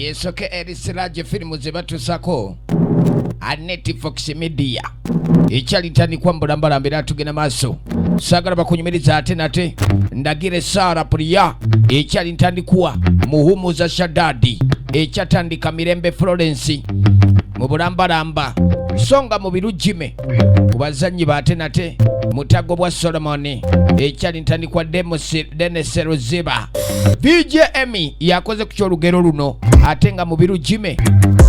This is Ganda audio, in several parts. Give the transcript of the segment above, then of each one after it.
yesoke erisiraje filimu zebatusako Aneti Fox Media ekyalitani kwambula mbalambira tugena maso sagala bakunyumiriza ate nate ndagire Sara Priya ekyalitandikuwa muhumuza Shadadi ekyatandika Mirembe Florence mu bulambalamba songa mu birujime kubazanyi bate nate mutago bwa Solomon ekyalitandikwa Dennis Roziba VJ Emmy yakoze kukyolugero luno atenga mu birujime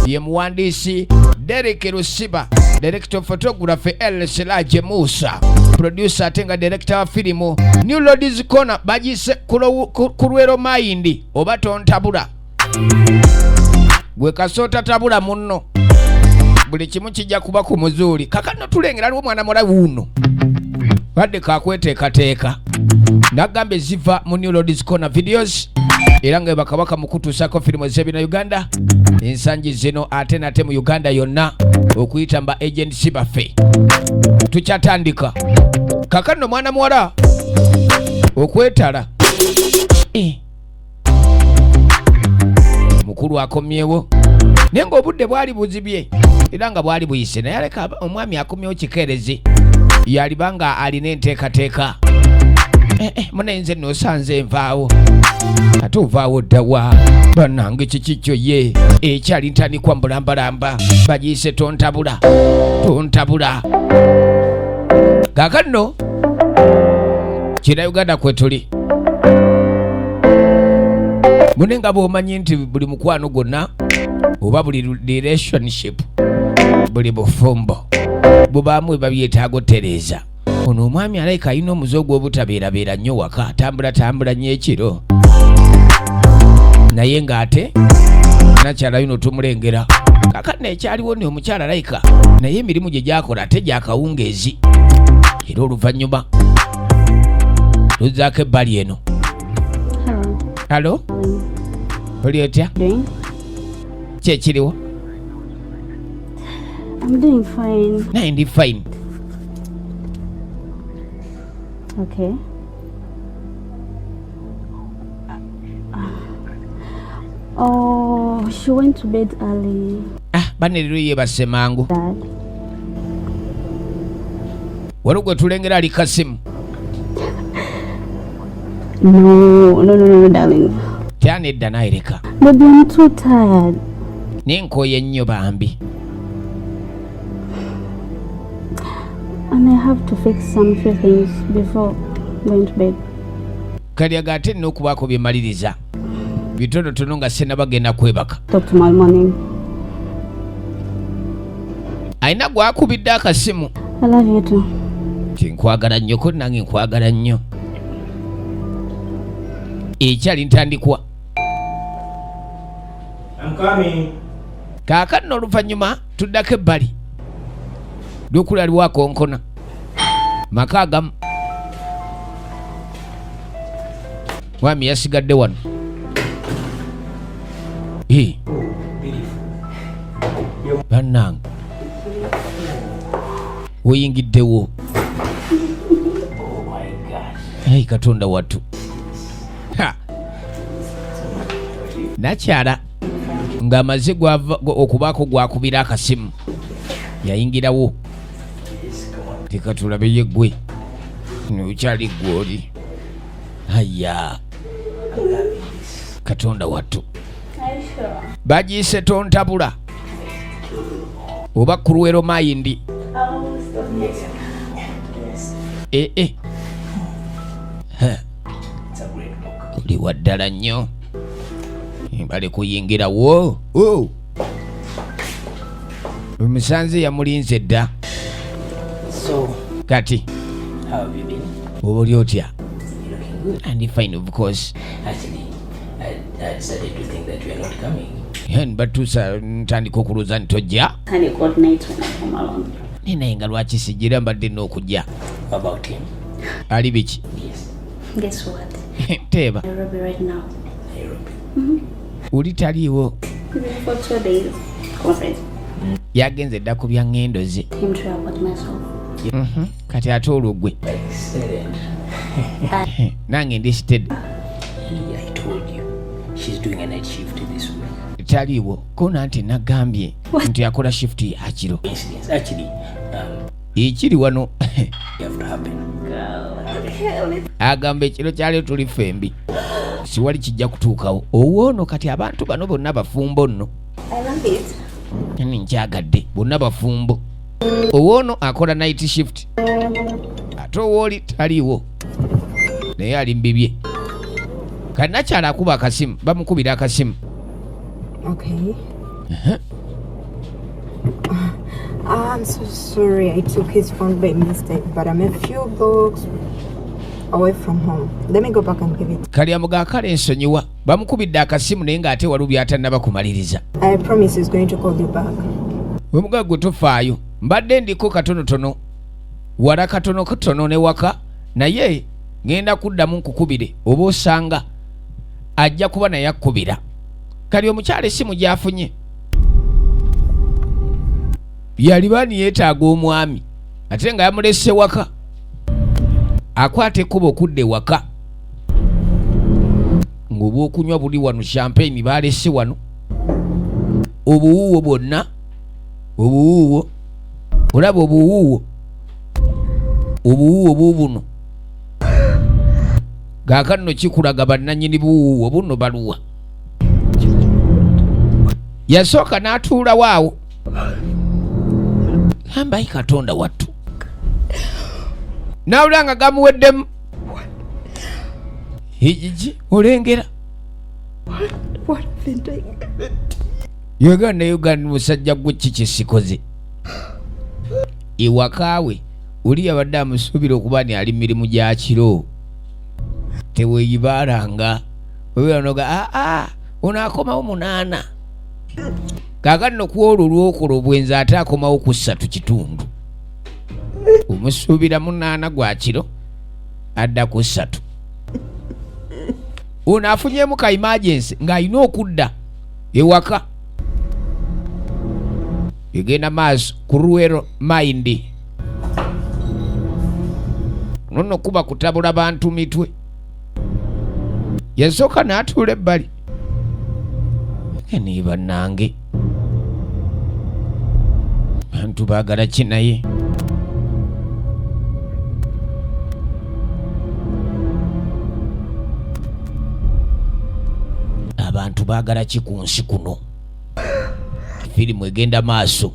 ye muhandisi Derek Rusiba, director of photography El Selaje Musa, producer atenga director wa filimu New Ladies Corner bajise Kurwero Mayindi oba tontabula gwe kasota tabula munno buli kimu kijja kuba ku muzuli kakano tulengera aliwo mwana mola wuno badde kakweteekateeka nagambe ziva mu New Ladies Corner videos era nga bakabaka mukutusako filimu zebina Uganda ensangi zino ate nate mu Uganda yonna okuyita mba agency bafe tukyatandika kakano mwana muwala okwetala mukulu akomyewo nenga obudde bwali buzibye era nga bwali buyise naye aleka omwami akomyewo kikerezi yalibanga alina enteekateeka munenze nosanze envaawo ate ovaawo ddawa bannange kikikyo ye ekyali ntandikwa mbulambalamba bagiyise tontabula kaakano kina Uganda kwe tuli munenga bw'omanyi nti buli mukwano gwonna oba buli relationship buli bufumbo bubaamu babyetaaga otereeza ono omwami alayika alina omuze ogw'obutabeerabeera nnyo waka tambula nnyo ekiro naye ng'ate nakyala yuno tumulengera kakano ekyaliwo ne omukyala alayika naye emirimu gye gyakola ate gyakawungeezi era oluvannyuma tuzzaako ebbali eno. Halo? Oli otya? Kyekiriwo? I'm doing fine. Naye ndi fine. Okay. Oh, she went to bed early. Banelero ye basemangu. Dad. Walugwe tulengera ali kasimu. No, darling. Tyane edda naireka. Baby, I'm too tired. Ninkoye nnyo bambi. And I have to fix some few things before going to bed. Kalyaga ate nina okubaako bye maliriza. Bitonotono nga sennabagenda kwebaka. Talk tomorrow morning. Alina gwakubidde akasimu. I love you too. Tinkwagala nnyo ko nange nkwagala nnyo. Ekyali ntandikwa. I'm coming. Kaakano oluvannyuma tuddako ebbali. Lyokuli aliwo akonkona. Maka agamu. Mwami yasigadde wano. Bannange. Oyingiddewo. Hey, Katonda wattu. Nakyala ng'amaze okubaako gwakubira akasimu yayingirawo tekatulabe ye ggwe nokyali gwoli aya Katonda wattu bagiyise tontabula oba Kurwero Mayindi oli waddala nnyo bali kuyingirawo omusanze yamulinze dda kati oba oli otya? And fine, of course. Actually, I started to think that you are not coming. Batuusa ntandika okulooza nti tojja. Can you coordinate when I come along? Naye nga lwaki sijjira mbadde n'okujja. About him? Ali biki? Yes. Guess what? Teeba. Nairobi right now. Nairobi. Oli taliiwo. For 2 days. Conference. Yagenze dda ku bya ngendo ze. Came to about myself. Kati ate olwo ggwe. Nange ndi sitedde. I told you. She's doing a night shift this week. taliwo kona nti nagambye nti akola shift ya kiro. Coincidence. Actually, Ekiri wano you have to happen. agamba ekiro kyali tuli fembi siwali kijja kutuukawo. Owoono kati abantu bano bonna bafumbo nno. I love it. Nkyagadde bonna bafumbo. Owoono akola night shift ate owooli taliwo naye ali mbibye. Kanakyala akuba akasimu bamukubira akasimu. Okay. I'm so sorry I took his phone by mistake, but I'm a few blocks away from home. Let me go back and give it. Kalyamuga akala ensonyiwa bamukubidde akasimu naye ng'ate waliwo byatannaba kumaliriza. I promise he's going to call you back. Wemuga gwe tofaayo mbadde ndiko katonotono wala katono ne waka naye ngenda kuddamu nkukubire oba osanga ajja kuba naye akkubira. Kali omukyala essimu gy'afunye yali baani yeetaaga omwami ate nga yamulese waka akwata ekkubo okudda ewaka ng'oba okunywa buli wano champagne baalese wano obuwuuwo bwonna obuwuuwo olaba obuwuuwo buubuno gaakano kikulaga bannannyini buwuuwo buno baluwa. Yasooka n'atuulawo awo lambayi Katonda wattu nawulira nga gamuweddemu hijiji olengera Uganda musajja gwe kiki sikoze iwakaawe oli yabadde amusuubira okuba ni ali mirimu gya kiro teweeyibalanga webanoga onaakomawo 8 kaakano ku olwo olwokolo obwenzi ate akomawo ku 3 kitundu omusuubira 8 gwa kiro adda ku 3 ono afunyeemu ka emergency ng'alina okudda ewaka egenda maaso ku Ruwero Mind nono kuba kutabula bantu mitwe. Yasooka n'atuula ebbali ni bannange bantu baagala ki naye abantu baagala ki ku nsi kuno. Firimu egenda maaso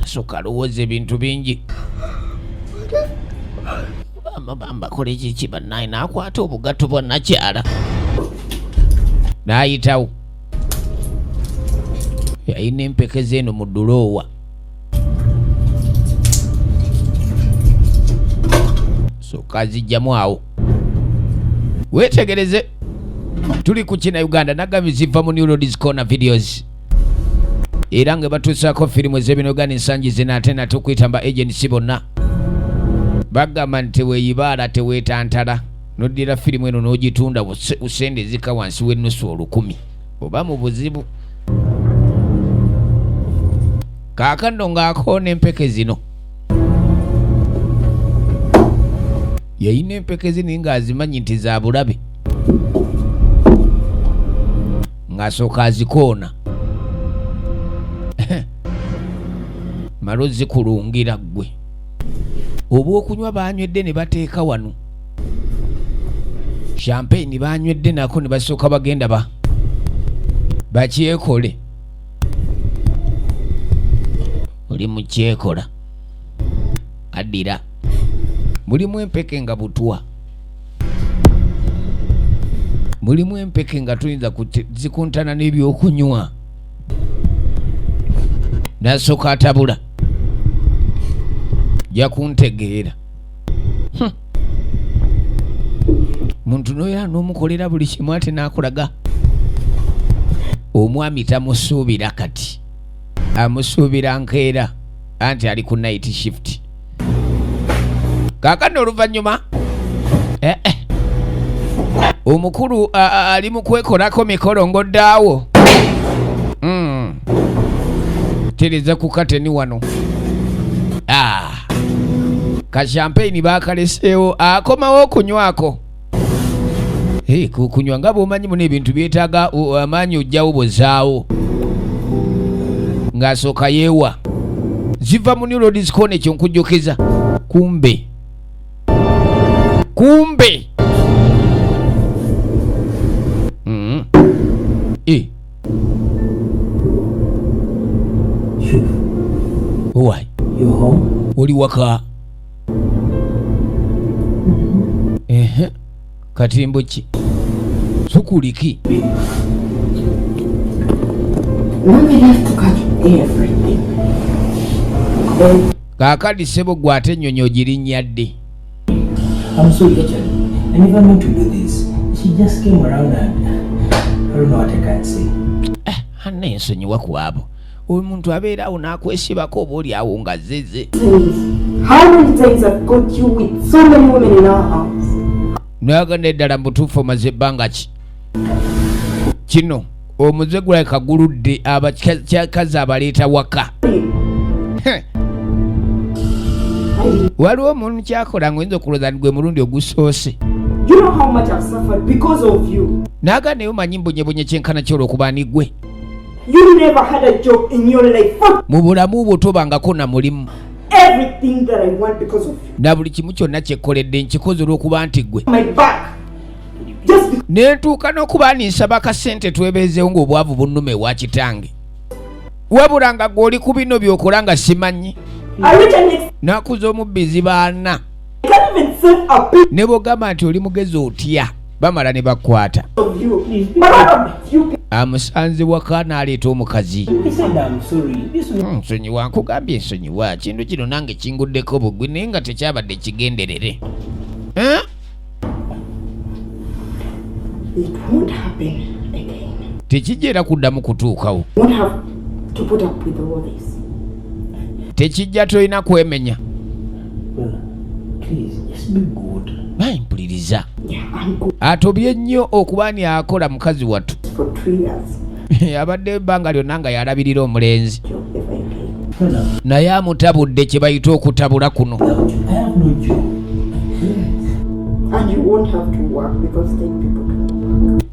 asooka alowooza ebintu bingi bamba kole kiki bannaye n'akwata obugatto bwa nakyala n'ayitawo yalina empeke zeeno mu dduloowa sooka azijjamu awo. Weetegereze tuli ku Kina Uganda nagambye ziva mu New Roads Corner Videos era nga batuusaako firimu ez'ebinoga ensangi zino ate nate okwetamba agency bonna bagamba nti teweeyibaala teweetantala noddira firimu eno n'ogitunda busende ezika wansi w'ennusu 10,000 oba mu buzibu. Kaakano ng'akoona empeke zino yayina empeke zino ng'azimanyi nti za bulabe ng'asooka azikoona malozi kulungira ggwe oba okunywa banywedde ne bateeka wano champagne banywedde nako ne basooka bagenda bakyekole oli mukyekola addira mulimu empeke nga butwa mulimu empeke nga tuyinza zikuntana n'ebyokunywa nasooka atabula jakuntegeera muntu noera n'omukolera buli kimu ate n'akulaga omwami tamusuubira kati amusuubira nkeera anti ali ku night shift. Kaakano oluvannyuma omukulu ali mu kwekolako mikolo ng'oddaawo tereza ku kateni wano ka champagne baakaleseewo akomawo okunywako kunywa nga bw'omanyi muno ebintu byetaaga amaanyi ojjawo bozaawo ng'asooka yeewa ziva mu neurodiscon ekyo nkujjokeza kumbe Why? You home? Oli waka? Katimbo ki? Sukuliki? Long enough to catch everything. Kakadi sebo gwate nyonyo girinnyadde. I'm sorry, actually. I never meant to do this. She just came around and I don't know what I can say. Hanna ensonyiwa ku abo. Omuntu abeerawo n'akwesibako oba oli awo nga zeze. How many times I've got you with so many women in our house? Naganda eddala mutuufu omaze ebbanga ki? Kino omuze gulabika guludde abakyakazi abaleeta waka. Waliwo omuntu kyakola ng'oyinza okulowooza gwe mulundi ogusoose. You know how much I've suffered because of you. Naganda naye omanyi mbonyebonye kyenkana ky'olwokuba ni gwe. You never had a job in your life. Mu bulamu bwo tobangako na mulimu. Everything that I want because of you. Na buli kimu kyonna kyekkoledde nkikoze olw'okuba nti gwe. My back. Just because. Nentuuka n'okuba ninsaba akasente twebeezeewo ng'obwavu bunnume wa kitange. Wabula nga gw'oli ku bino by'okola nga simanyi. Nakuza omubbizi baana. Ne bw'ogamba nti oli mugezi otya bamala ne bakwata. Amusanze waka n'aleeta omukazi. Nsonyiwa nkugambye ensonyiwa kintu kino nange kinguddeko bugwi naye nga tekyabadde kigenderere. Tekijja kuddamu kutuukawo. Tekijja tolina kwemenya. Mpuliriza. Atobye nnyo okuba ani akola mukazi wattu. Abadde ebbanga lyonna nga yalabirira omulenzi. Naye amutabudde kye bayita okutabula kuno.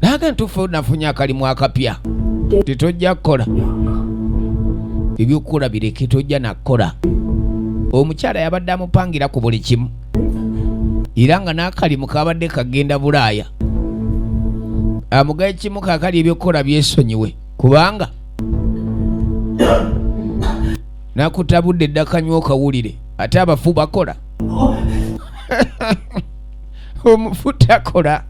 Naga ntuufu nafunye akalimu akapya. Tetojja kukola. Ebyokukola bireke tojja nakola. Omukyala yabadde amupangira ku buli kimu. Era nga n'akalimu kabadde kagenda Bulaaya. Amugaye kimu kaakali ebyokukola byesonyiwe kubanga nakutabudde eddakanywa okawulire ate abafu bakola. Omufu takola.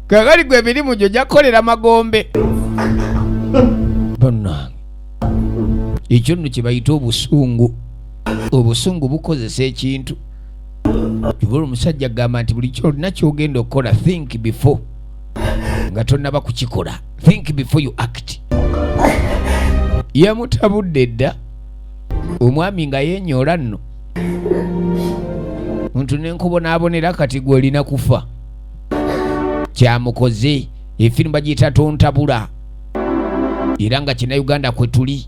Kaakali gwe emirimu gyo gyakolera magombe. Bannange ekyo nno kye bayita obusungu. Obusungu bukozesa ekintu. Kibula omusajja agamba nti buli kyolina kyogenda okukola think before nga tonnaba kukikola. Think before you act. Yamutabudde dda omwami nga yeenyoola nno. Muntu n'enkubonaabonera kati gwe olina kufa. Kyamukoze efirimu bagiyita tontabula. Era nga Kinnayuganda kwe tuli.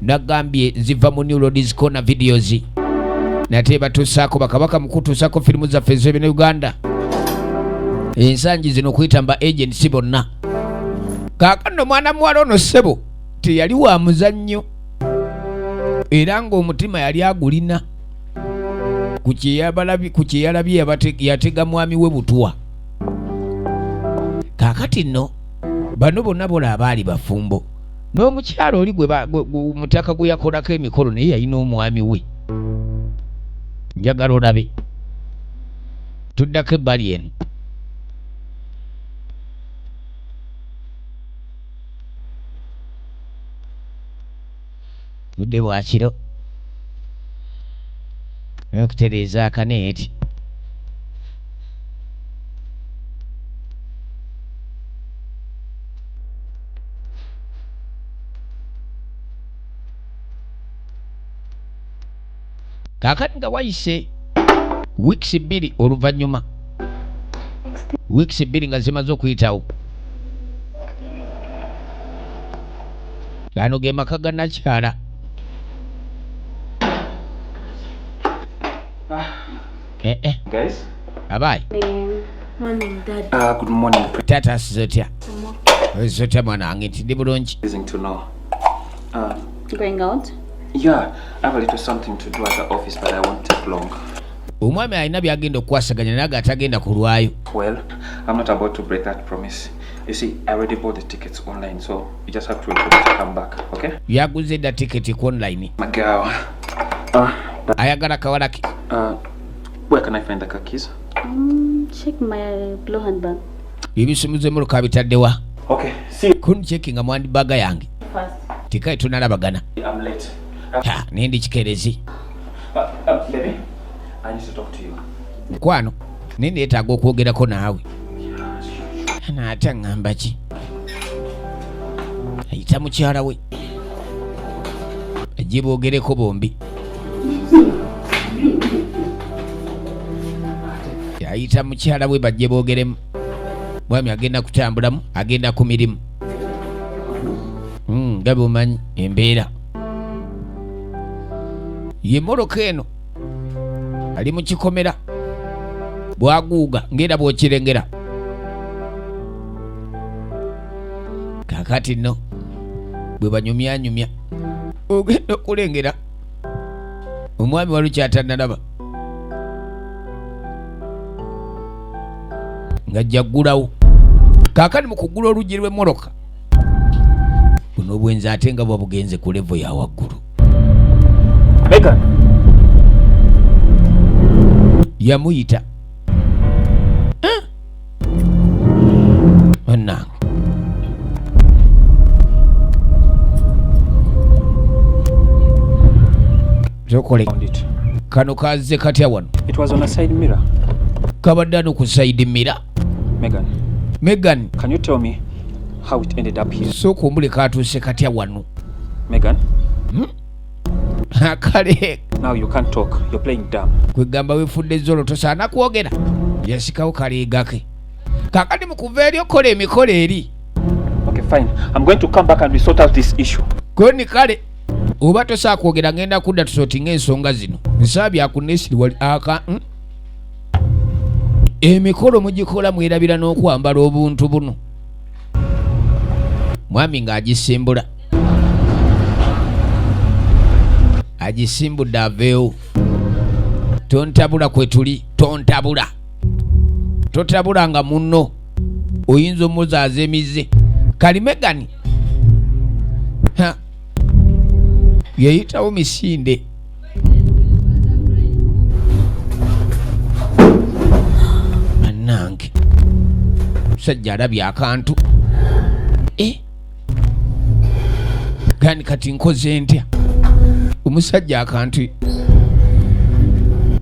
Nagambye ziva mu neurodisco na videos. Nate batusaako bakabaka mukutusaako firimu zaffe ez'ebina Uganda. Ensangi zino kuyitamba agency bonna. Kaakano mwana muwala ono ssebo teyali wa muzannyo. Era ng'omutima yali agulina. Ku kye yalabye yatega mwami we butwa. Kaakati nno bano bonna bola abaali bafumbo. N'omukyalo oli gwe mutaka gwe yakolako emikolo naye yalina omwami we. Njagala olabe. Tuddako ebbali eno. Budde bwa kiro. Okutereeza akaneeti. Kakati nga wayise weeks 2 oluvannyuma. Weeks 2 nga zimaze okuyitawo. Gano ge maka ga nakyala. Guys? Abayi. Morning, Dad. Good morning. Taata asizotya. Ozotya mwana wange nti ndi bulungi. Pleasing to know. Going out? Yeah, I have a little something to do at the office, but I won't take long. Omwami alina byagenda okukwasaganya naye atagenda kulwayo. Well, I'm not about to break that promise. You see, I already bought the tickets online, so you just have to wait for me to come back, okay? Yaguze dda tiketi ku online. My girl. Ayagala kawala ki? Where can I find the car keys? Check my blue handbag. Ebisumuze Moroka bitaddewa. Okay, see you. Kun checking amwandi baga yange. First. Tikai tunalabagana. I'm late. Nendi kikerezi. Baby, I need to talk to you. Kwano, nendi etaaga okwogerako naawe. Ate ngamba ki? Ayita mukyala we. Ajje boogereko bombi. Ayita mukyala we bajje boogeremu. Mwami agenda kutambulamu, agenda ku mirimu. Nga bw'omanyi embeera. Ye Moroka eno ali mu kikomera. Bwaguuga ngenda bw'okirengera. Kakati nno bwe banyumyanyumya ogenda okulengera omwami walukyatanalaba ng'ajja ggulawo. Kaakati mu kuggula oluggi lw'e Moroka buno obwenzi ate nga bwa bugenze ku levo ya waggulu. Megan! Yamuyita. Onnange. Tokole. Kano kazze katya wano? It was on a side mirror. Kabadde ano ku side mirror. Megan. Can you tell me how it ended up here? So kumbule katuuse katya wano? Megan? Kale. Now you can't talk. You're playing dumb. Kwegamba wefudde zolo tosaana kwogera. Yasikawo kaleegake. Kakati mu kuva eri okola emikolo eri. Okay, fine. I'm going to come back and we sort out this issue. Koni kale. Oba tosaa kwogera ngenda kudda tusootinga ensonga zino. Nsaabi akunesiri wali aka. Emikolo mugikola mwerabira n'okwambala obuntu buno. Mwami ng'agisimbula. Agisimbudde aveewo. Tontabula kwe tuli, tontabula. Totabula nga munno. Oyinza omuzaaza emize. Kali Megan. Yayitawo misinde. Annange. Musajja alabye akantu. Gani kati nkoze ntya? Omusajja akantu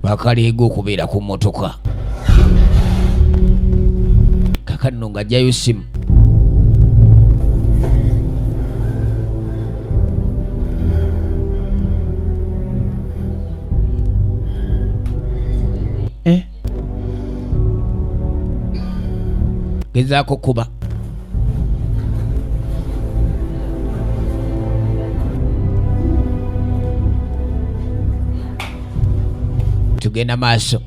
bakaleega okubeera ku mmotoka. Kakati nno ng'ajjayo simu. Gezaako kuba. Tugenda maaso.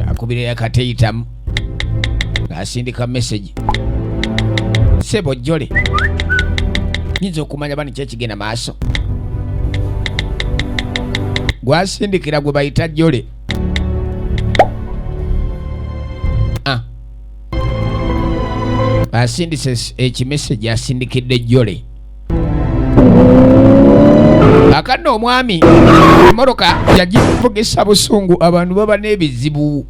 Akubirira kateyitamu. Asindika message. Sebo jole. Nyinza okumanya bani kyekigenda maaso. Gwasindikira gwe bayita jole. Asindise ekimessage asindikidde jole. Akano omwami Moroka yagivugisa busungu abantu baba n'ebizibu.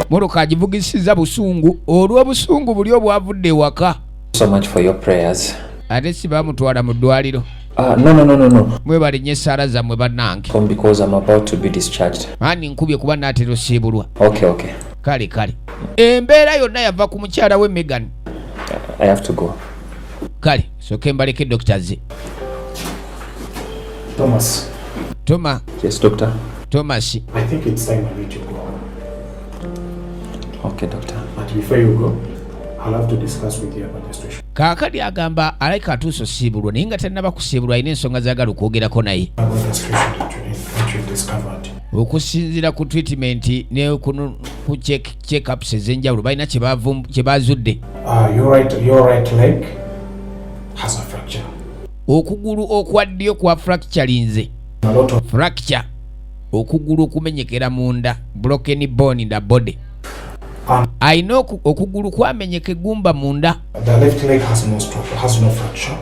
Moroka agivugisiza busungu olw'obusungu buli obwavudde ewaka. So much for your prayers. Ate si bamutwala mu ddwaliro. No. Mwe balinye essaala zammwe bannange. Because I'm about to be discharged. Ani nkubye kuba naatera osiibulwa. Okay. Kale. Embeera yonna yava ku mukyala we Megan. I have to go. Kale, soke mbaleke Dr. Z. Thomas. Toma. Yes, doctor. Thomas. I think it's time I need to go. Okay, doctor. But before you go, I'll have to discuss with you about the situation. Kaakati agamba alabika atuuse osiibulwa naye nga tannaba kusiibulwa alina ensonga zaagala okwogerako naye. Okusinziira ku treatment ne ku check-ups ez'enjawulo balina kye baazudde. Your right leg has a fracture. Okugulu okwa ddyo kwa fracturinze. Fracture. Okugulu okumenyekera munda. Broken bone in the body. Alina okugulu kwamenyeka eggumba munda. The left leg has no fracture.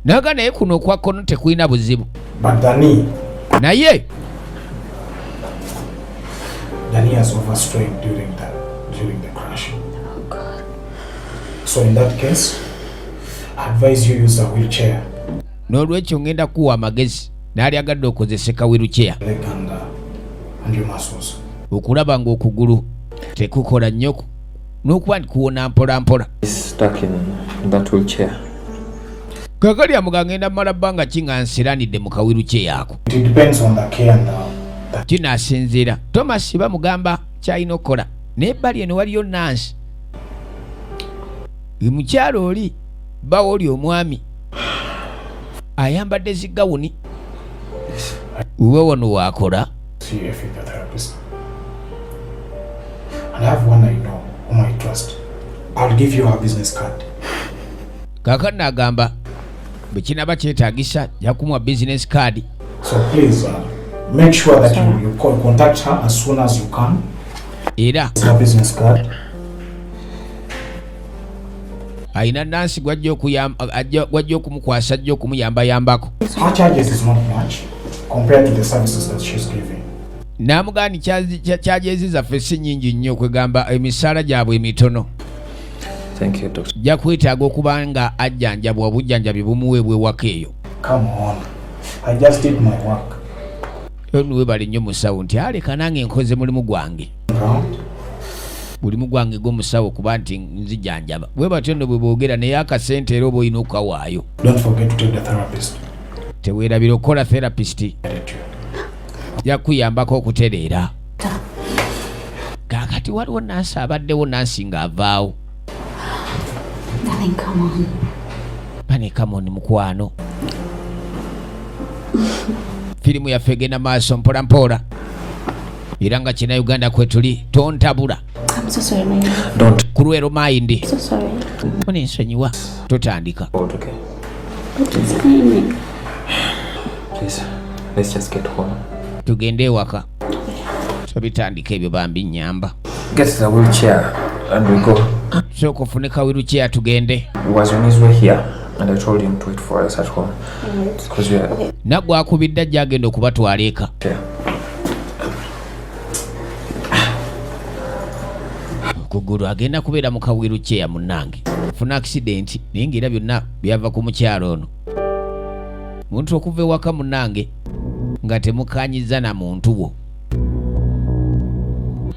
Naga naye kuno okwa kkono tekulina buzibu. But the knee. Naye the knee has overstrained during the crash. Oh God. So in that case, I advise you use a wheelchair. N'olwekyo ngenda kuwa amagezi n'ali agadde okozeseka wheelchair. Leg and your muscles. Okulaba ng'okugulu tekukola nnyo n'okuba kuwona mpola mpola. Stuck in that wheelchair. Kakali amuga ngenda mmala bbanga ki nga nsiranidde mu kawiruchair ako. It depends on the care and Kinaasinziira. Thomas bamugamba kyalina okukola n'ebbali eno waliyo nansi. Mukyalo oli bawo oli omwami ayambadde zigawuni. Uwe wano waakola. See a physiotherapist. And I have one I know whom I trust. I'll give you her business card. Kakati n'agamba bwe kinaba kyetaagisa yakumuwa business card. So please make sure that you contact her as soon as you can. Era Her business card. Aina nansi gwajja okumukwasa ajja okumuyambayambako. Her charges is not much compared to the services that she's giving. N'amugani charges zaffe si nnyingi nnyo kwegamba emisaala gyabwe emitono. Thank you, Doctor. Jja kwetaaga okuba nga ajjanjabwa obujjanjabi bumuweebwa ewaka eyo. Come on. I just did my work. Weebale nnyo musawo nti aleka nange nkoze mulimu gwange. Mulimu gwange gw'omusawo kuba nti nzijjanjaba. Bwe batyo nno bwe boogera naye akasente era oba olina okukawaayo. Don't forget to tell the therapist. Teweerabira okukola therapist. Yakuyambako okutereera. Kaakati waliwo nansi abaddewo nansi ng'avaawo. Darling, come on. Pane come on mukwano. Firimu yaffe egenda maaso mpola mpola. Era nga kina Uganda kwe tuli tontabula. I'm so sorry, my love. Don't. Kulwero mind. So sorry. One nsonyiwa. Totandika. Okay. But it's fine. Please, let's just get home. Tugende ewaka. Tobitandika ebyo bambi nyamba. Get the wheelchair and we go. So kufunika wheelchair tugende. He was on his way here and I told him to wait for us at home. Because we are... Okay. Naggwa akubidde ajja agenda okubatwala eka. Yeah. Okugulu agenda kubeera mu wheelchair munnange. Funa accident naye ng'era byonna byava ku mukyalo ono. Muntu okuva ewaka munnange nga temukanyiza na muntu wo.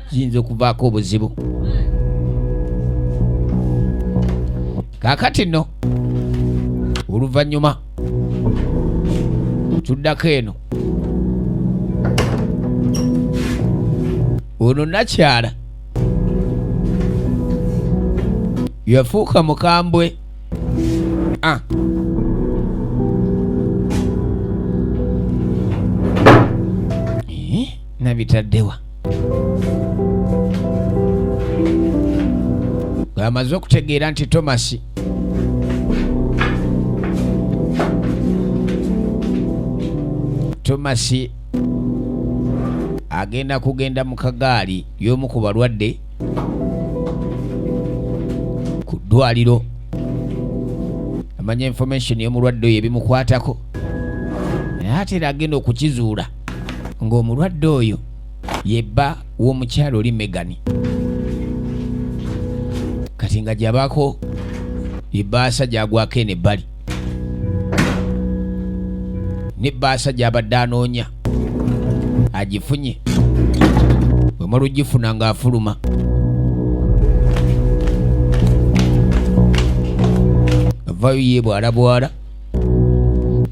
Kiyinza okuvaako obuzibu. Kaakati nno oluvannyuma tuddako eno. Ono nakyala yafuuka mukambwe. Nabitaddewa amaze okutegeera nti Thomas agenda kugenda mu kagaali y'omu ku balwadde ku ddwaliro. Amanya information y'omulwadde oyo ebimukwatako naye ate era agenda okukizuula ng'omulwadde oyo yebba w'omukyalo oli Megan. Kati nga gy'abaako ebbaasa gy'agwako eno ebbali n'ebbaasa gy'abadde anoonya agifunye. Bwemala ogifuna ng'afuluma. Avayo yeebwalabwala.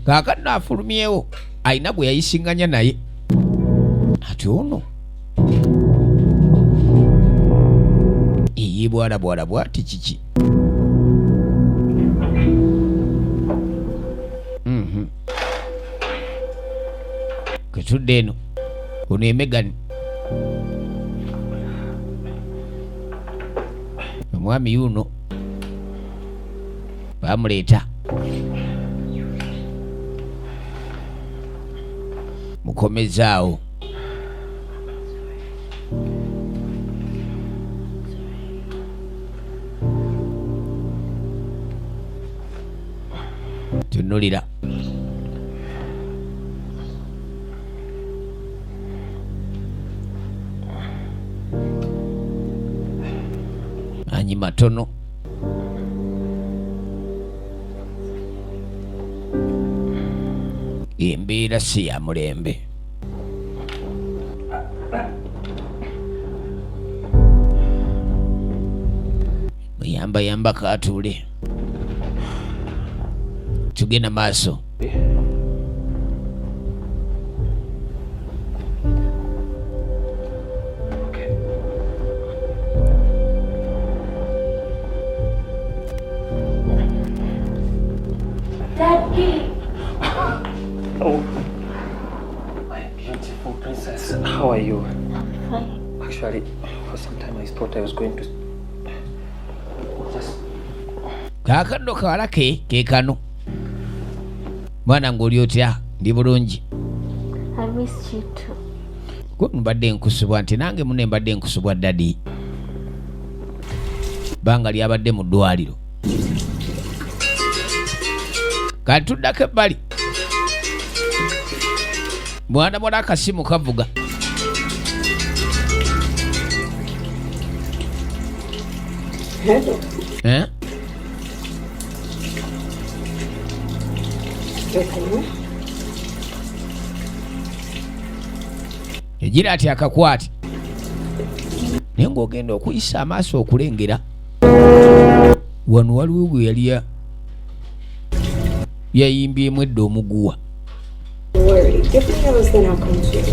Kaakati n'afulumyewo alina gwe yayisinganya naye. Ati ono yeebwalabwala bw'ati kiki? atudde eno ono ye Megan. Omwami yuno bamuleeta mukomezaawo. Tunulira anyi matono embeera si ya mulembe. Muyamba katuule tugenda maaso. Oh, my beautiful princess, how are you? Fine. Actually, for some time I thought I was going to just... Kaakano kawala ke kano. Mwana ng'oli otya? Ndi bulungi. I missed you too. Gwe mbadde nkusubwa nti nange mune mbadde nkusubwa dadi. Banga lyabadde mu ddwaliro. Kati tuddako ebbali. Mwana akasimu kavuga. Hello. Eh? Okay. Egira ati akakwati. Naye ng'ogenda okuyisa amaaso okulengera. Wano waliwo gwe yali yayimbyemu edda omuguwa. Worry. Give me yours, then I'll come to you.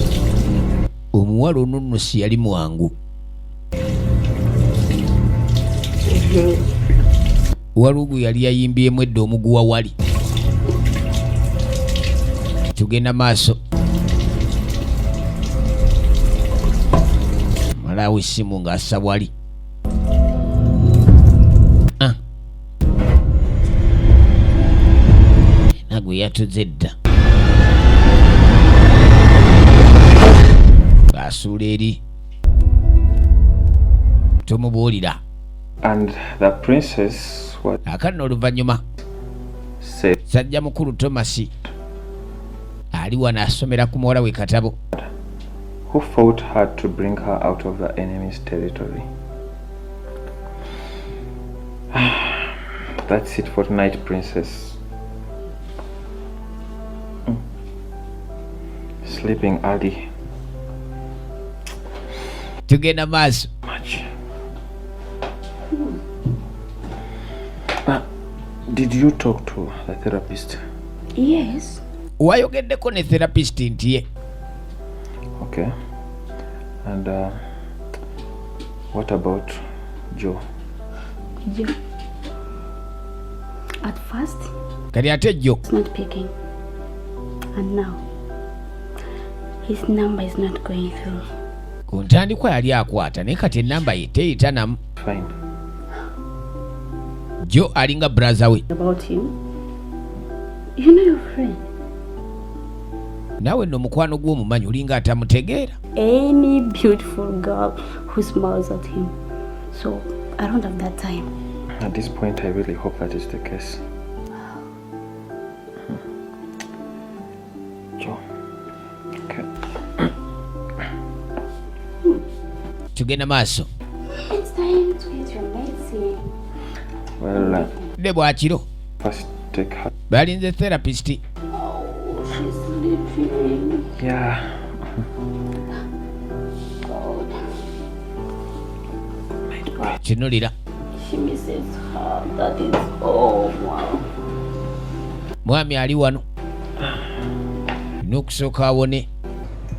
Omuwala ono nno si yali mwangu. Waliwo gwe yali yayimbyemu edda omuguwa wali. Tugenda maaso. Malawo essimu ng'assa wali. Nagwe yatuze dda. Asuula eri. Tumubuulira. And the princess what Akano oluvannyuma said Sajja mukulu Tomasi ali wano asomera ku muwala we katabo. who fought hard to bring her out of the enemy's territory. That's it for tonight, princess. Sleeping early. Tugenda maaso. Much. Did you talk to the therapist? Yes. Wayogeddeko ne therapist nti ye. Okay. And what about Joe? You. At first, Kati ate jjo it's not picking. And now, his number is not going through. ku ntandikwa yali akwata naye kati ennamba ye teyita namu. Fine. Jo alinga brother we. About him? You know your friend. Naawe nno mukwano gw'omumanyi olinga atamutegeera. Any beautiful girl who smiles at him. So, I don't have that time. At this point, I really hope that is the case. Joe. Okay. Tugenda maaso. It's time to get your medicine. Well, Ne bwakiro first take her. balinze therapist. Oh, she's sleeping. Yeah. Kinulira. She misses her. That is all. Wow. Mwami ali wano. N'okusooka awone.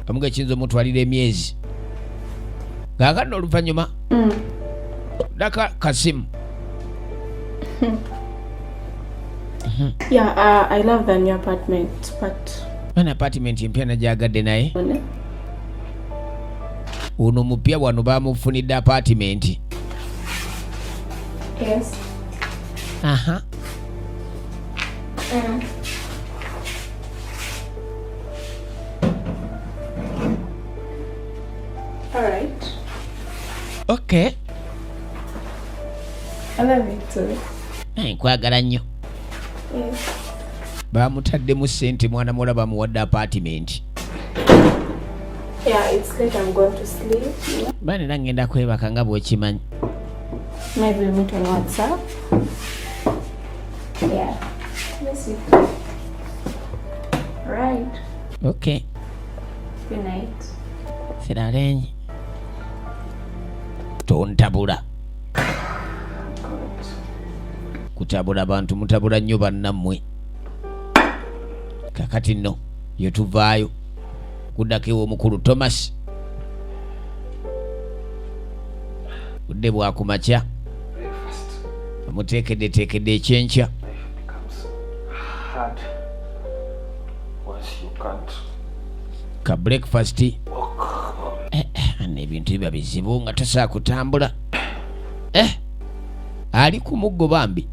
Amuga kiyinza omutwalira emyezi. Kaakano oluvannyuma. Daka kasimu. Yeah, I love the new apartment, but Bana apartment mpya najagadde naye. Uno mupya wano bamufunidde apartment. Yes. Aha. Alright. Okay. I love it too. Nkwagala nnyo. Yes. Bamutaddemu ssente mwana muwala bamuwadde apartment. Yeah, it's late. I'm going to sleep. Yeah. Bana era ngenda kwebaka nga bw'okimanyi. Maybe we meet on WhatsApp. Yeah. Let's see. Right. Okay. Good night. Siralenyi. Tontabula. Kutabula bantu mutabula nnyo bannammwe. Kakati nno yetuvaayo kuddako ew'omukulu Thomas. Budde bwakumakya muteekeddeteekedde ekyenkya. Ka breakfast n'ebintu biba bizibu nga tosobola kutambula. Ali ku muggo bambi.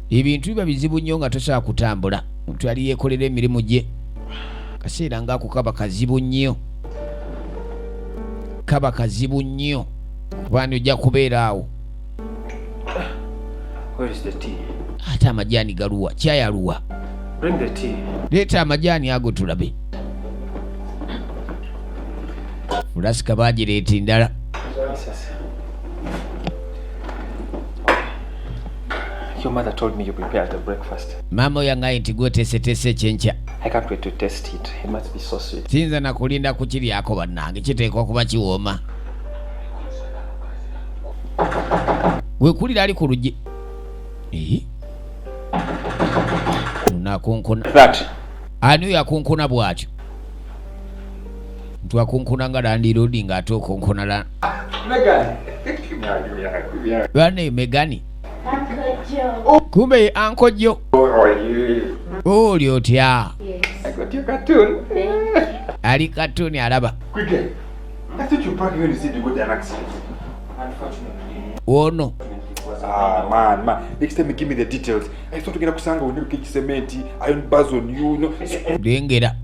Ebintu biba bizibu nnyo nga tosobola kutambula. Omuntu yali yeekolera emirimu gye. Kaseera ng'ako kaba kazibu nnyo. Kaba kazibu nnyo. Kubanga ojja kubeera awo. Where is the tea? Ate amajaani galuwa? Kyayaluwa? Bring the tea. Leeta amajaani ago tulabe. Fulasika baagireeta endala. Your mother told me you prepared the breakfast. Maama oyangaye nti gwoteeseteese ekyenkya. I can't wait to taste it. It must be so sweet. Siyinza na kulinda kukiryako bannange, kiteekwa kuba kiwooma. Weekulira ali ku luggi. Nakunkuna. That. Ani oyo akunkuna bw'atyo? Ntu akunkuna nga landiroodi ng'ate okunkuna la... Megan. Bane Megani. Kumbe Uncle Joe. Oli otya? I got your cartoon. Ali katuni alaba. Quickly. I thought you packed when you said you got an accident. Unfortunately. Ono. Man. Next time you give me the details. I thought you're going to kusanga undi cementi, iron bars on you, no. Lengera.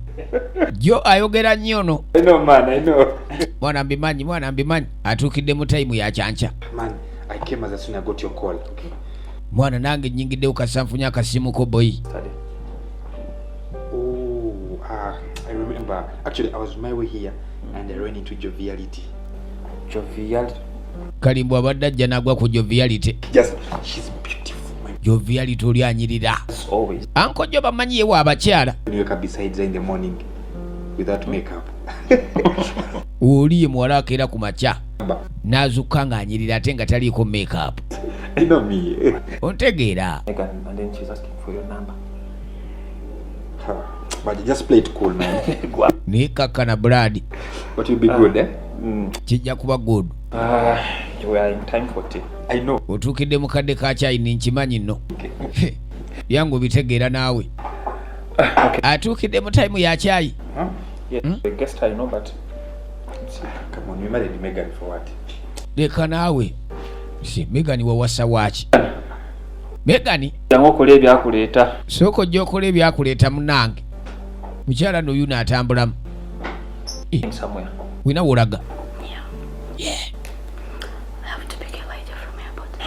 Joe ayogera nnyo no. I know, man, I know. Mwana mbimanyi. Atuukidde mu time ya kyancha. Man, I came as soon as I got your call, okay? Mwana nange nyingidde ukasanfunya akasimu ko boy. Oh, I remember. Actually, I was on my way here and I ran into Joviality. Joviality? Kalimbu abadde ajja nagwa ku Joviality. Yes, she's beautiful, man. Joviality oli anyirira. Always. Uncle Joe bamanyi yewa abakyala. When you wake up beside her in the morning without makeup. Oli ye muwala akeera ku makya. N'azuuka ng'anyirira ate nga taliiko makeup. I know me. Ontegeera. Megan, and then she's asking for your number. But just play it cool, man. Nekakkana Brad. But you'll be good, eh? Kijja kuba good. We are in time for tea. I know. Otuukidde mu kadde ka chayini nkimanyi nno. Yangu bitegeera naawe. Okay. Atuukidde mu time ya chai. Huh? Yes, the guest I know, but... Come on, you married Megan for what? Leka naawe. Si Megan wawasa waaki. Megan. Yangu okola ebyakuleeta. Sooka ojja okola ebyakuleeta munnange. Mukyala n'oyu n'atambulamu. Somewhere. Wina wolaga. I have to pick a later from airport.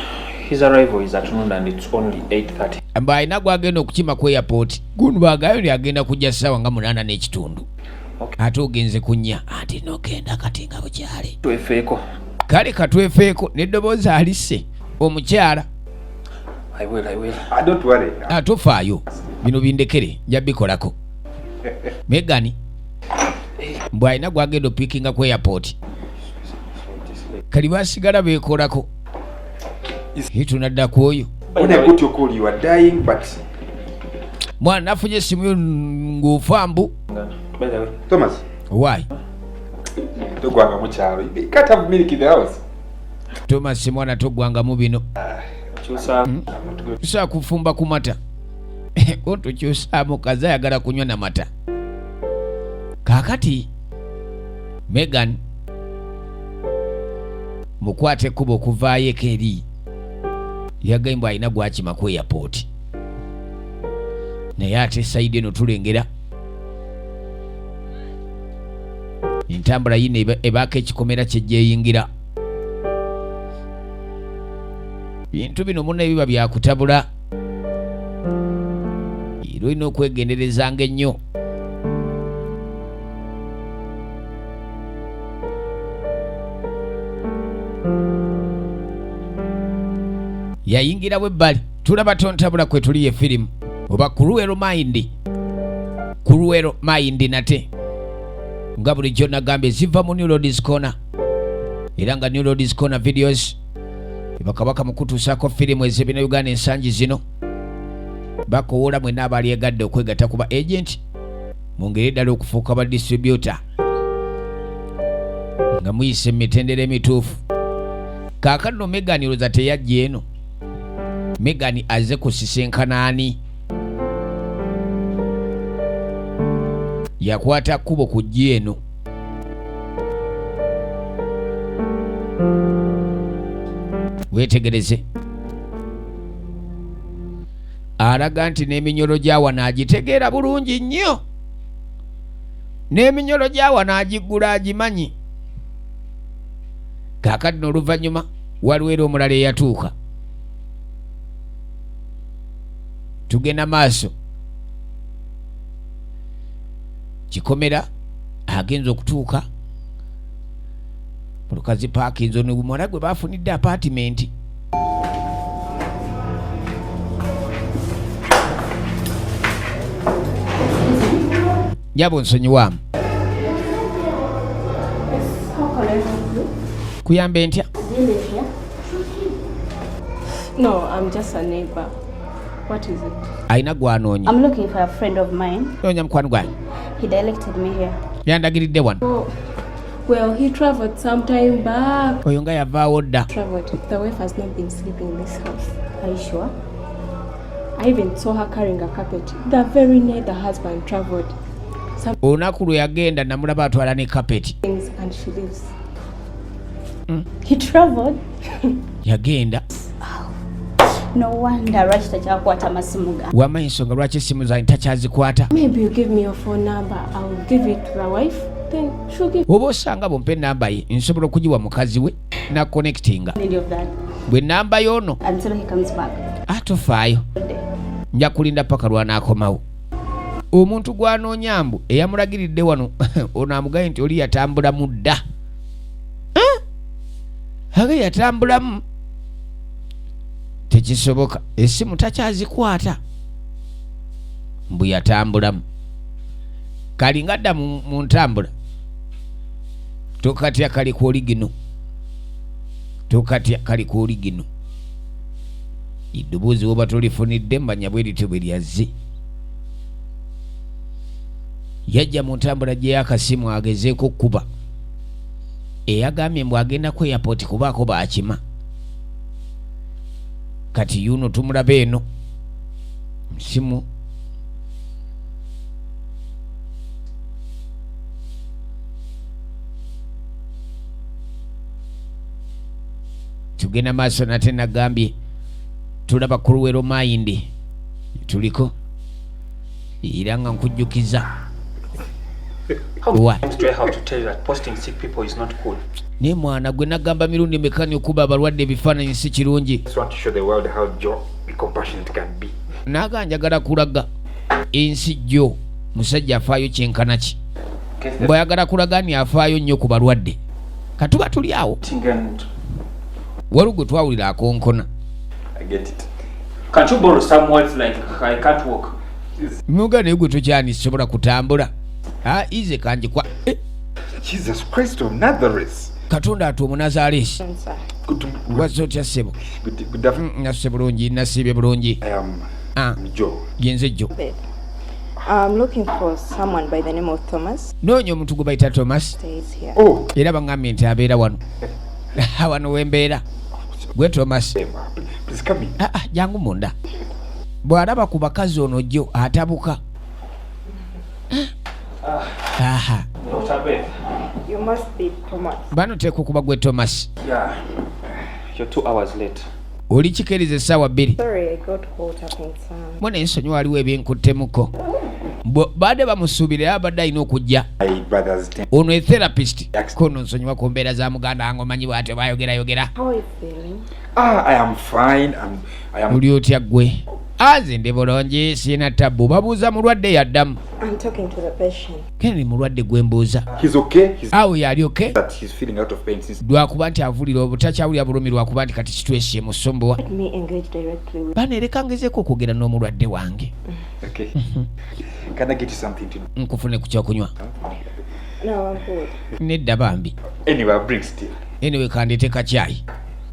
His arrival is at noon and it's only 8:30. Mba alina gwagenda okukima ku airport. Guno bwagayo lyagenda kujja ssaawa nga 8:30. Okay. Ate ogenze ku nnya. Ate n'ogenda kati nga bukyali. Twefeeko. Kale katwefeeko n'eddoboozi alisse. Omukyala. I will. Don't worry. Tofaayo. Bino bindekere. Nja bikolako. Megan. Mbw alina gwagenda opikinga ku airport. Kali basigala beekolako. Tunadda ku oyo. When I got your call, you were dying, but... Mwana nafunye essimu yo ng'ofambu. By the way. Thomas. Why? Togwanga mukyalo. You can't have milk in the house. Thomas mwana togwangamu bino. Chusa. Tusa kufumba kumata. otukyusaamu kaza ayagala kunywa namata. Kaakati Megan mukwate ekkubo okuvaayo eko eri yagambye alina gwakima ku airport, naye ate sayidi eno tulengera entambula yino ebaako ekikomera kyejjeyingira. Bintu bino muna ebiba byakutabula, era olina okwegenderezanga ennyo. Yayingira bwebbali tulaba tontabula kwe tuli ye firimu oba Cruel Mind nate nga bulijjo nagambye ziva mu New Roads Corner, era nga New Roads Corner videos bakabaka mukutuusaako firimu ez'ebina Uganda ensangi zino. Bakowoola mwenna abaali egadde okwegatta kuba agent mu ngeri ddala okufuuka ba distributor nga muyise mu mitendera emituufu. Kaakano Megan olowooza teyajja eno. Megan azze kusisinkana ani? Yakwata kkubo kujja eno. Weetegereze. Alaga nti n'eminyolo gy'awana agitegeera bulungi nnyo. N'eminyolo gy'awana agiggula agimanyi. Kaakati n'oluvannyuma waliwo era omulala eyatuuka. Tugenda maaso. Kikomera agenza okutuuka Lukazi Parkins ono bumwala gwe bafunidde apartment. Nyabo nsonyiwamu. Kuyambe ntya? No, I'm just a neighbor. What is it? Aina gwanoonya. I'm looking for a friend of mine. Noonya mukwano gwange. He directed me here. Yandagiridde wano. Oh, well, he traveled some time back. Oyo nga yavaawo dda. Traveled. The wife has not been sleeping in this house. Are you sure? I even saw her carrying a carpet. The very night the husband traveled. Some Olunaku lwe yagenda namulaba atwala ne kapeti. things and she lives. He traveled? Yagenda. No wonder lwaki takyakwata amasimu ga. Wamanyi ensonga lwaki essimu zange takyazikwata. Maybe you give me your phone number. I'll give it to the wife. Then she'll give. Oba osanga bompe namba ye nsobola okugiwa mukazi we na connectinga. Need of that Bwe namba yono until he comes back. atofaayo. Nja kulinda paka lwanaakomawo. Omuntu gwanoonya mbu eyamulagiridde wano ono amugaye nti oli yatambula mudda. Age yatambulamu. Tekisoboka, essimu takyazikwata. Mbu yatambulamu. Kalinga dda mu ntambula. Tokatya kali ku oligino. Tokatya kali ku oligino. Iddubuuzi woba tolifunidde mbanya bwe lityo bwe lyazze. Yajja mu ntambula gye yakasimu agezeeko okkuba. Eyagambye mbu agenda ku airport kubaako baakima. Kati yuno tumulaba eno msimu. Tugenda maaso nate nagambye tulaba Cruel Mind tuliko era nga nkujjukiza. How many What? times do I have to tell you that posting sick people is not cool? Ne mwana gwe nagamba mirundi mekani okuba abalwadde ebifaananyi si kirungi. I just want to show the world how Joe compassionate can be. Naga njagala kulaga ensi jjo musajja afaayo kyenkana ki. Bw'ayagala kulaga ni afaayo nnyo ku balwadde. Katuba tuli awo. And Waliwo gwe twawulira akonkona. I get it. Can't you borrow some words like I can't walk? Muga naye gwe tokyani sobola kutambula. Ize kanji kwa Jesus Christ of Nazareth. Katonda atu Omunazaalesi. Good, Wazze otya ssebo? good afternoon. Nasse bulungi, nasiibye bulungi. I am Joe. Yenze jjo. I'm looking for someone by the name of Thomas. Noonya omuntu gwe bayita Thomas. Stays here. Oh, Era baŋŋambye nti abeera wano. Wano wembeera. Gwe Thomas. please come in. Jangu munda. bw'alaba ku bakazi ono jjo atabuka. Aha. Dr. Beth. You must be Thomas. Bano teeka okuba gwe Thomas. Yeah. You're 2 hours late. Oli kikeeriza essaawa 2. Sorry, I got caught up in some. Mwene ensonyi waliwo ebyenkuttemu. Baade bamusuubira abadde alina okujja. My brother's ten. Ono ye therapist. Kono nsonyiwa ku mbeera za muganda wange omanyi bw'atyo baayogera. How are you feeling? I am fine. I am. Oli otya ggwe? Nze ndi bulungi siina ttabbu. Babuuza mulwadde yaddamu. I'm talking to the patient. Kennedy mulwadde gwe mbuuza. He's okay. Awo yali okay? That he's feeling out of pain since. Lwakuba nti avulira obutakyawulira bulumi lwakuba nti kati situation emusumbuwa. Let me engage directly with. Banereka ngezeeko okwogera n'omulwadde wange. Okay. Can I get you something to? Nkufune ku kyokunywa. No, I'm good. Nedda bambi. Anyway, I'll bring still. Anyway, kandeete kacyayi.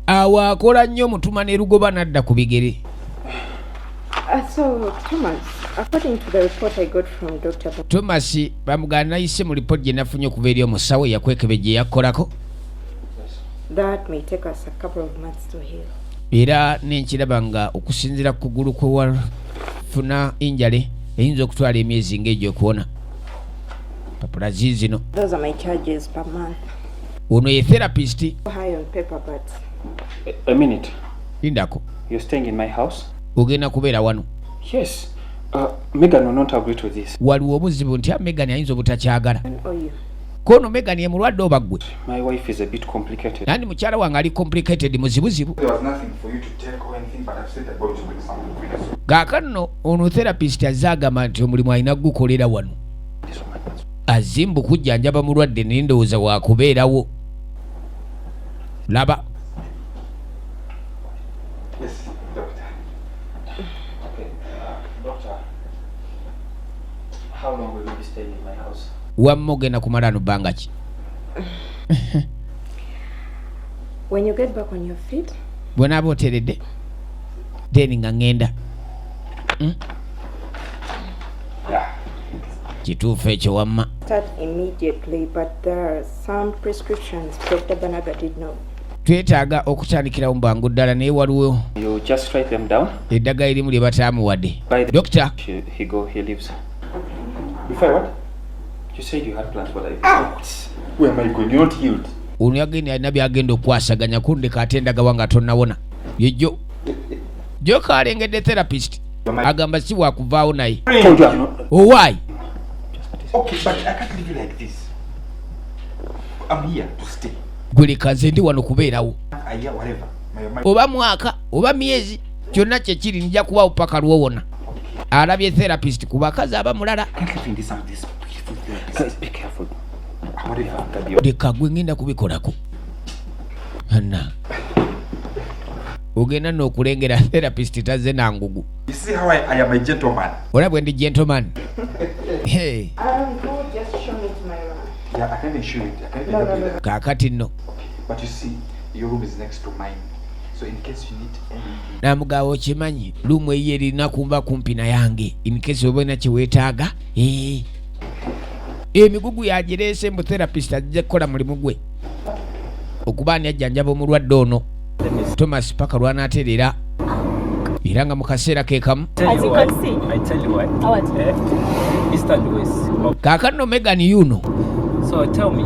Awo akola nnyo mutuma ne lugoba n'adda ku bigere. So, Thomas, according to the report I got from Dr. Thomas bamugana nayise mu lipooti gye nafunye okuva eri omusawo eyakwekebe gye yakkolako. That may take us a couple of months to heal. Era nenkiraba nga okusinziira ku kugulu kwe wafuna injale eyinza okutwala emyezi ng'egyo okuwona. Papula ziizino. Those are my charges per month. Ono ye therapist. High on paper, but A minute. Lindako. You're staying in my house? Ogenda kubeera wano. Yes. Megan will not agree to this. Waliwo obuzibu nti Megan ayinza obutakyagala. or you. Kono Megan ye mulwadde oba ggwe. My wife is a bit complicated. Nandi mukyala wange ali complicated muzibuzibu. There was nothing for you to take or anything, but I've said I'm going to bring something for you. Kaakano ono therapist azaagamba nti omulimu alina gukolera wano. Azimba okujjanjaba mulwadde n'endowooza waakubeerawo. Laba. Yes, doctor. Okay. Doctor, how long will you be staying in my house? Wamma ogenda kumala no bbanga ki? When you get back on your feet, Bw'onaaba oteredde then nga ŋŋenda. Kituufu ekyo wamma. start immediately, but there are some prescriptions Dr. Banaga did not. Twetaaga okutandikirawo mu bwangu ddala naye waliwo You just write them down. eddagala erimu lye bataamuwadde. By the Doctor, he leaves. Before what? You said you had plans for life. Out! Where am I going? You're not healed. ono yagenda alina byagenda okwasaganya kundeka ate endagawa nga tonnawona. Yejjo. Jjo kaalengedde therapist. Agamba si wakuvaawo naye. Told you I'm not. Oh, why? Okay, but I can't leave you like this. I'm here to stay. Gwe kaze ndi wano kubeerawo. A year, whatever. My Oba mwaka, oba myezi, kyonna kye kiri nja kubaawo paka lwowona. Alabye therapist ku bakazi abamulala. can't live in this house. This beautiful place. Guys, be careful. Whatever. Leka gwe ngenda kubikolako. Anna. Ogenda n'okulengera therapist tazze na ngugu. You see how I am a gentleman? Olabwe ndi gentleman. Hey. Go just show me to my room. Yeah, I can't ensure it. I can't help you there. Kaakati nno. But you see, your room is next to mine. So in case you need anything. Namugabo okimanyi lumu eyo erina kumba kumpi na yange in case oba olina kyeweetaaga. Emigugu yagireese mu therapist ajja kukola mulimu gwe okuba ani ajjanjaba omulwadde ono. Thomas paka lwanaaterera era nga mu kaseera ke kamu. As you can see. I tell you what. East and West. Kaakano Megan yuno. So tell me,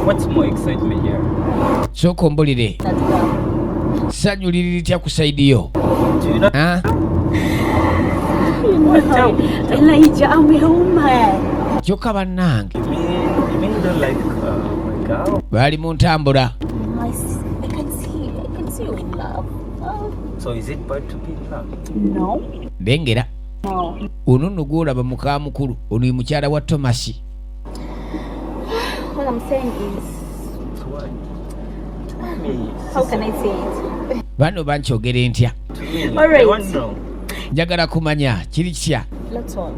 what's more excitement here? Sooka ombulire. Ssanyu liri litya ku saidi yo? Do you not? Tell me. Elijah, I'm a woman. Kyokka bannange You mean you don't like my girl? baali mu ntambula. I can see you in love. So is it bad to be in love? No. Lengera No. ono nno gwolaba muka mukulu ono ye mukyala wa Thomas. What I'm saying is, So what? Tell me. how can I say it? Bano bankyogere ntya? To me, All right. I want to know. Njagala kumanya kiri kitya. Let's all.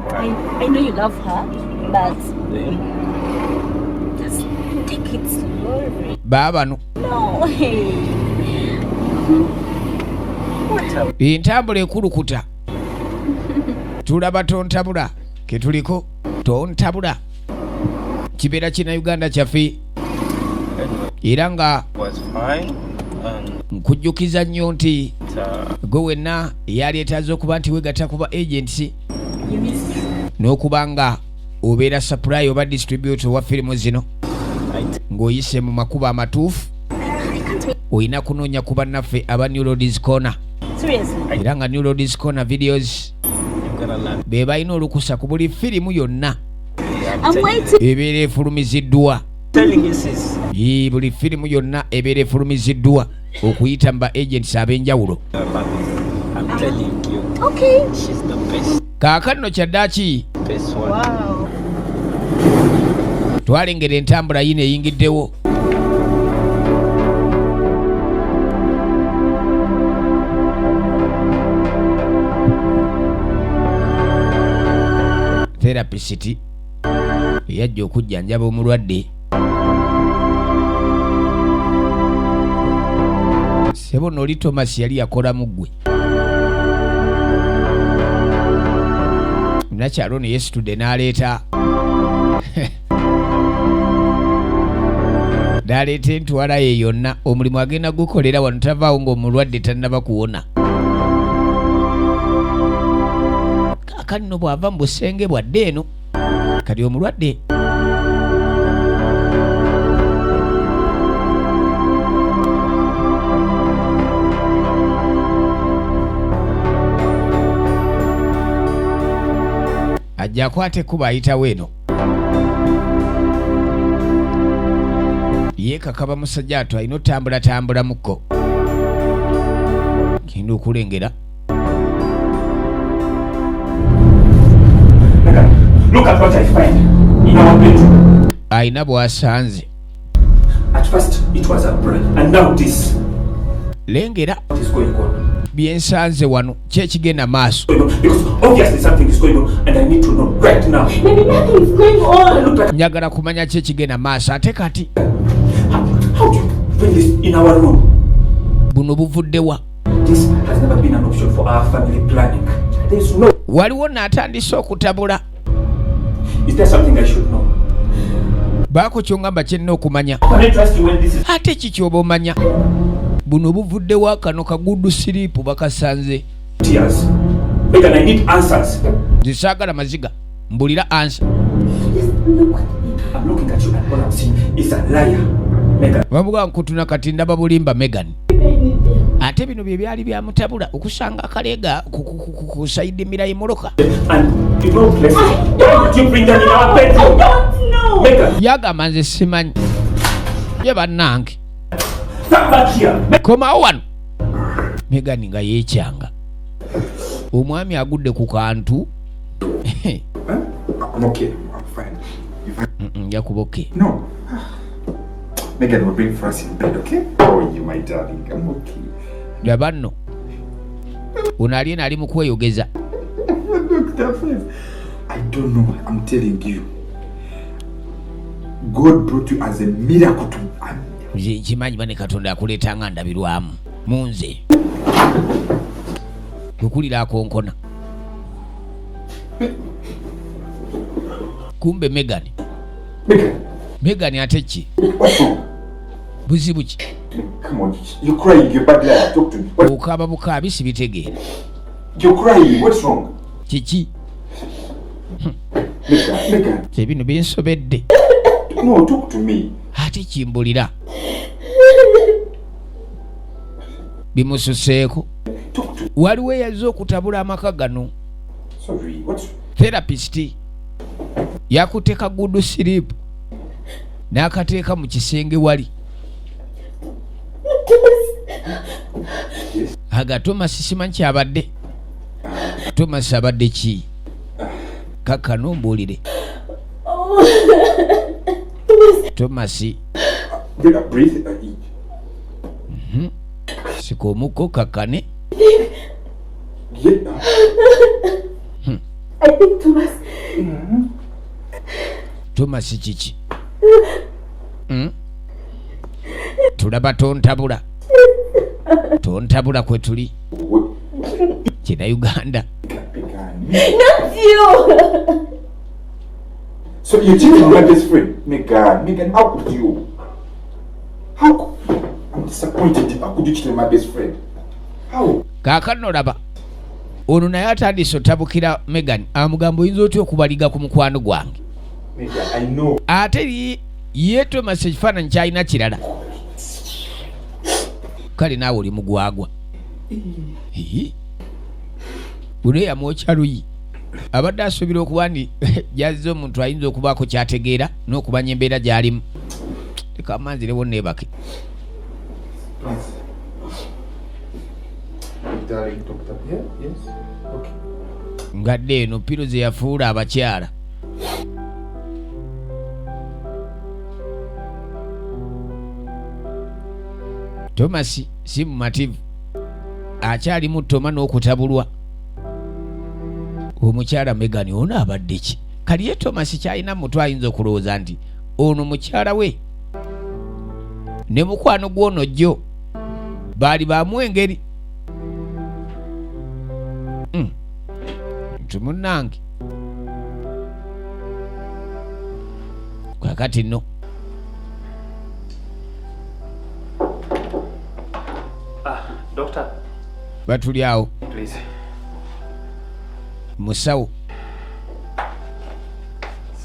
I know you love her, but Then? just take it slowly. Baba bano No. Hey. What up? entambula ekulukuta. Tulaba tontabula ke tuliko tontabula. Kibeera kina Uganda kyaffe Anyway, era nga was fine. nkujjukiza nnyo nti gwe wenna yaleetaza okuba nti wegatta kuba agency n'okuba nga obeera supply oba distributor wa firimu zino ng'oyise mu makubo amatuufu olina kunoonya ku bannaffe aba New Roads Corner era nga New Roads Corner videos be balina olukusa ku buli firimu yonna ebeera efulumiziddwa buli firimu yonna ebeera efulumiziddwa okuyita mu ba agents ab'enjawulo. Kaakano kyaddaaki twalengera entambula yino eyingiddewo. Therapist yajja okujjanjaba omulwadde. Sebo noli Thomas yali yakola muggwe. Nakyalo ne yestitude n'aleeta n'aleeta entwala ye yonna omulimu agenda gukolera wano tavaawo ng'omulwadde tannaba kuwona. Kaakano nno bw'ava mu busenge bwadde eno kati omulwadde ajja akwate kuba ayitawo eno yeekakaba musajja ato alina otambulatambulamuko genda okulengera. Look at what I find in our bedroom. Aina bw'asanze. At first it was a brain and now this. Lengera What is going on? byensanze wano kyekigenda maaso. Because obviously something is going on and I need to know right now. Maybe nothing is going on. Look at Njagala kumanya kyekigenda maaso ate kati how do you bring this in our room? buno buvuddewa. This has never been an option for our family planning. There is no. Waliwo n'atandise okutabula. Is there something I should know? Baako kyongamba kyenna okumanya. Can I trust you when this is? Ate kikyoba omanya. Buno buvuddewo akano kagudu siriipu bakasanze. Tears. Megan, I need answers. Zisaagala maziga. Mbulira ansa. I'm looking at you and all I'm seeing is a liar. Megan. Bamuga nkutuna kati ndaba bulimba Megan. Ate bino bye byali byamutabula okusanga akaleega ku Saidi Mirai Moroka. And you know places. Why did you bring them in our bedroom? I don't know. Megan, Yagamba nze simanyi. Ye bannange. come back here. Komawo wano. Megan nga yeekyanga. Omwami agudde ku kantu. I'm okay. I'm fine. You fine? Njakuba okay. No. Megan will bring first in bed, okay? How are you, my darling? I'm okay. Laba nno. Ono ali ali mu kweyogeza. Look, that face. I don't know. I'm telling you. God brought you as a miracle to me. Kimanyi bane Katonda akuleeta nga ndabirwamu. Munze. Kukulira akonkona. Kumbe Megan. Megan ate ki? What's wrong? Buzibu ki? Come on. You're crying. You're bad liar. Talk to me. What? Okaba bukabi sibitegeera. You're crying. What's wrong? Kiki? Megan. Ebino binsobedde. No, talk to me. Ate kimbulira. Bimususeeko. Talk to me. Waliwo eyazze okutabula amaka gano. Sorry. What's Therapist yakuteeka gudu siripu n'akateeka mu kisenge wali. Aga Thomas simanyi kyabadde. Thomas abadde ki? Kakkano mbuulire. Thomas breathe. sika omukko kakkane. Yeah. I think Thomas. Thomas kiki? Tulaba tontabula. Tontabula kwe tuli. Kina Uganda. Not you. So you cheated on my best friend, Megan. Megan, how could you? How could? disappointed. How could you cheat on my best friend? How? Kaakano laba ono naye atandise otabukira Megan amugambo oyinza otya okubaliga ku mukwano gwange. Megan, I know. Ate ye Thomas ekifaananyi kyalina kirala. Kale naawe oli mugwagwa. Bune yamwokya luyi. Abadde asuubira okuba nti jazza omuntu ayinza okubaako kyategeera n'okumanya embeera gy'alimu. Leka amanzirewo neebake. Darling, doctor. Yeah, yes. Okay. Ngadde eno piro ze yafuula abakyala. Thomas si mumativu. Akyali muttoma n'okutabulwa. Omukyala Megan ono abadde ki? Kali ye Thomas kyalina mutwe ayinza okulowooza nti ono mukyala we ne mukwano gw'ono jjo baali baamu engeri. Nti munnange kakati nno Doctor. batuli awo Please. musawo.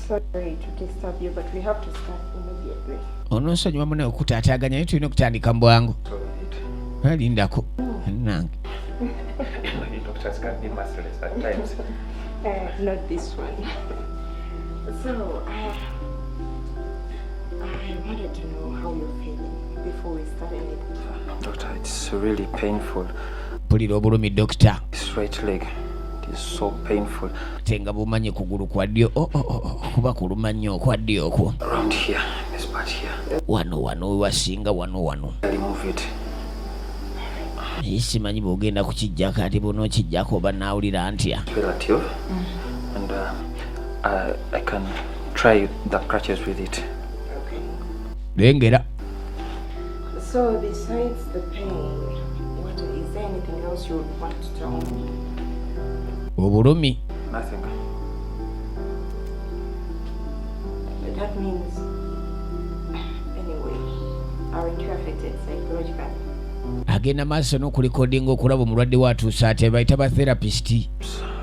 Sorry to disturb you, but we have to start immediately. Ono nsonyiwa munaye okutaataaganya naye tulina okutandika mu bwangu. Lindako nange. Doctors can be merciless at times. Not this one. So, I wanted to know how you're feeling before we start anything. Doctor, it's really painful. Mpulira obulumi dokita. This right leg, it is so painful. Tenga bumanye kugulu kwa ddyo. Kuba kuluma nnyo okwa ddyo okwo. Around here, this part here. Wano wasinga wano. I remove it. Simanyi bw'ogenda kukijjako ate bw'onookijjako oba naawulira ntya. Relative. And I can try the crutches with it. Lengera. So, besides the pain, is there anything else you would want to tell me? Obulumi. Nothing. That means, anyway, aren't you affected psychologically? Agenda maaso n'okulikodinga okulaba omulwadde w'atuusa ate bayita ba therapist.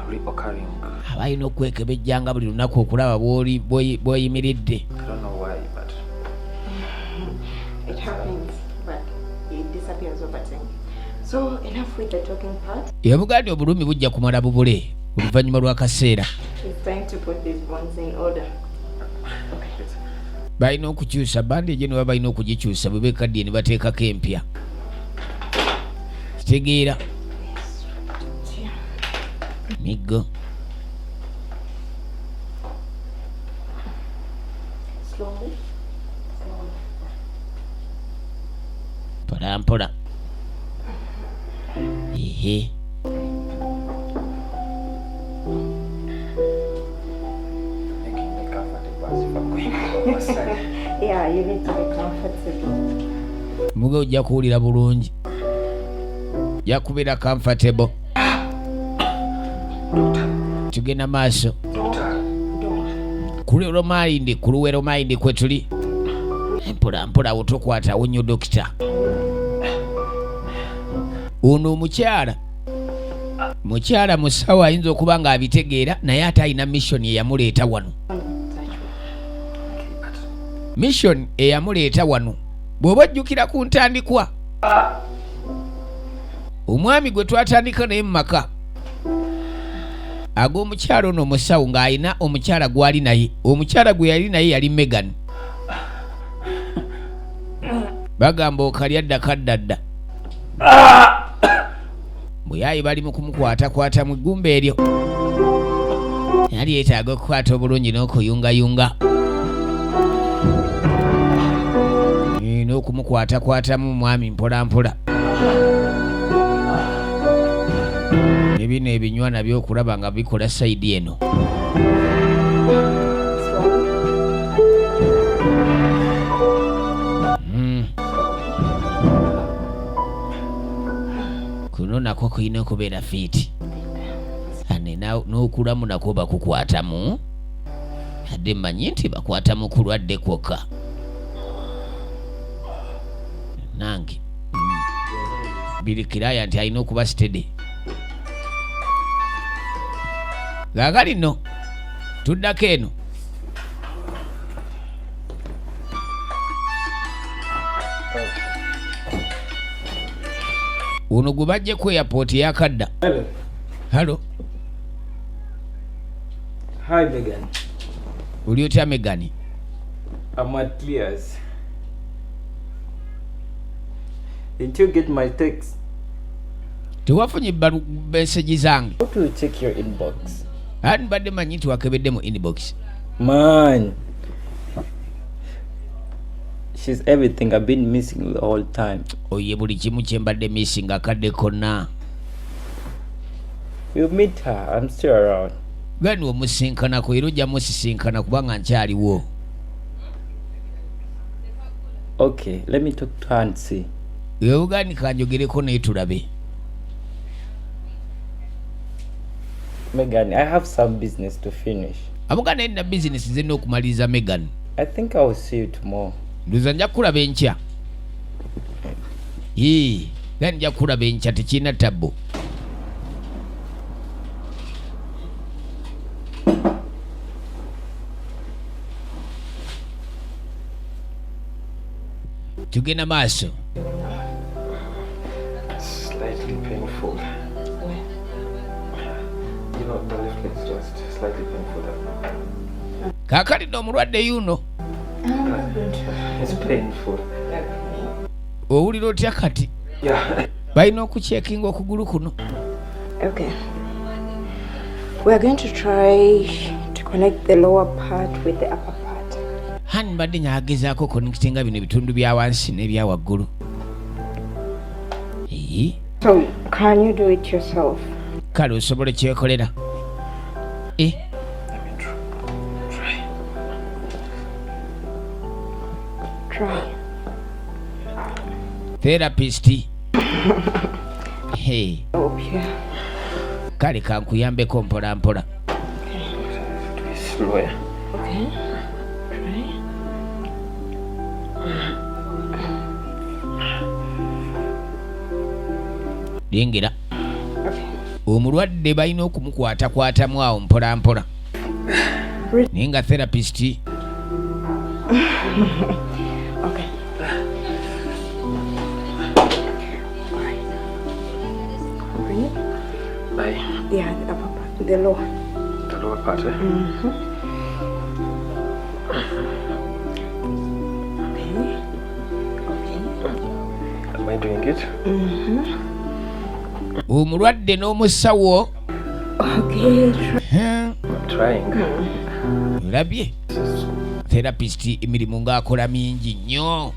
Reoccurring. Abalina okwekebejjanga buli lunaku okulaba bw'oyimiridde. I don't know why, but It happens, but it disappears over time. So, enough with the talking part. Yamugambye obulumi bujja kumala bubule oluvannyuma lw'akaseera. It's time to put these bones in order. Balina okukyusa bandage ne baba balina okugikyusa bwe beekaddiye ne bateekako empya. Kitegeera. Miggo. Slowly. Mpola. Ehe. making me comfortable as if I'm going to go outside. Yeah, you need to be comfortable. Muge ojja kuwulira bulungi. Ojja kubeera comfortable. Tugenda maaso. Ku luwero mayindi kwe tuli. Mpola otokwatawo nnyo dokita. Ono mukyala musawo ayinza okuba nga abitegeera naye ate alina mission eyamuleeta wano. Mission eyamuleeta wano bw'oba ojjukira ku ntandikwa omwami gwe twatandika naye mu maka ag'omukyala ono omusawo ng'alina omukyala gw'ali naye. Omukyala gwe yali naye yali Megan. Bagamba okalya ddakaddadda. Bweyayi bali mu kumukwatakwata mu ggumba eryo. Yali yeetaaga okukwata obulungi n'okuyungayunga. N'okumukwatakwatamu mwami mpola. Ebino ebinywa nabyo okulaba nga bikola sayidi eno. Kuno nako kulina okubeera fiiti. Ane n'okulamu nako bakukwatamu. Adde mmanyi nti bakwatamu kulwadde kwokka. Nange birikiraya nti alina okuba steady. Gagali no tuddako eno. Uno gwe bajje ku airport yakadda. Hello. Hello. Hi, Megan. Uli otya Megan? I'm at Leah's. Didn't you get my text? Tewafunye message zange. How to check your inbox? Ani badde manyi nti wakebedde mu inbox. Man. She's everything. I've been missing the whole time. Oye buli kimu kye mbadde missing akadde konna. We'll meet her. I'm still around. Gani omusinkanako era ojja musisinkana kubanga nkyaliwo. Okay, let me talk to her and see. Ugani kanjogereko naye tulabe. Megan, I have some business to finish. Amugana ina business zino okumaliriza Megan. I think I will see you tomorrow. Nduza nja kulaba enkya. Gani nja kulaba enkya tekina tabbo. Tugenda maaso. Slightly painful. You know, the left leg's just slightly painful. Kakali no mulwadde yuno. It's painful. Owulira otya kati? Yeah. Balina okucheckinga okugulu kuno. Okay. We are going to try to connect the lower part with the upper part. Hani mbadde nyagezaako connectinga bino ebitundu bya wansi n'ebya waggulu. So, can you do it yourself? Kale osobola kyekolera. Let me try. Therapist. Hey. Oh, yeah. Kale kankuyambeko mpola mpola. Slower. Okay. Lengera. Omulwadde balina okumukwatakwatamu awo mpola mpola. Naye nga therapist. Okay. Bye. Yeah, the upper part, the lower. The lower part, eh? Am I doing it? Omulwadde n'omusawo. Okay. I'm trying. Labye. Therapist emirimu ng'akola mingi nnyo.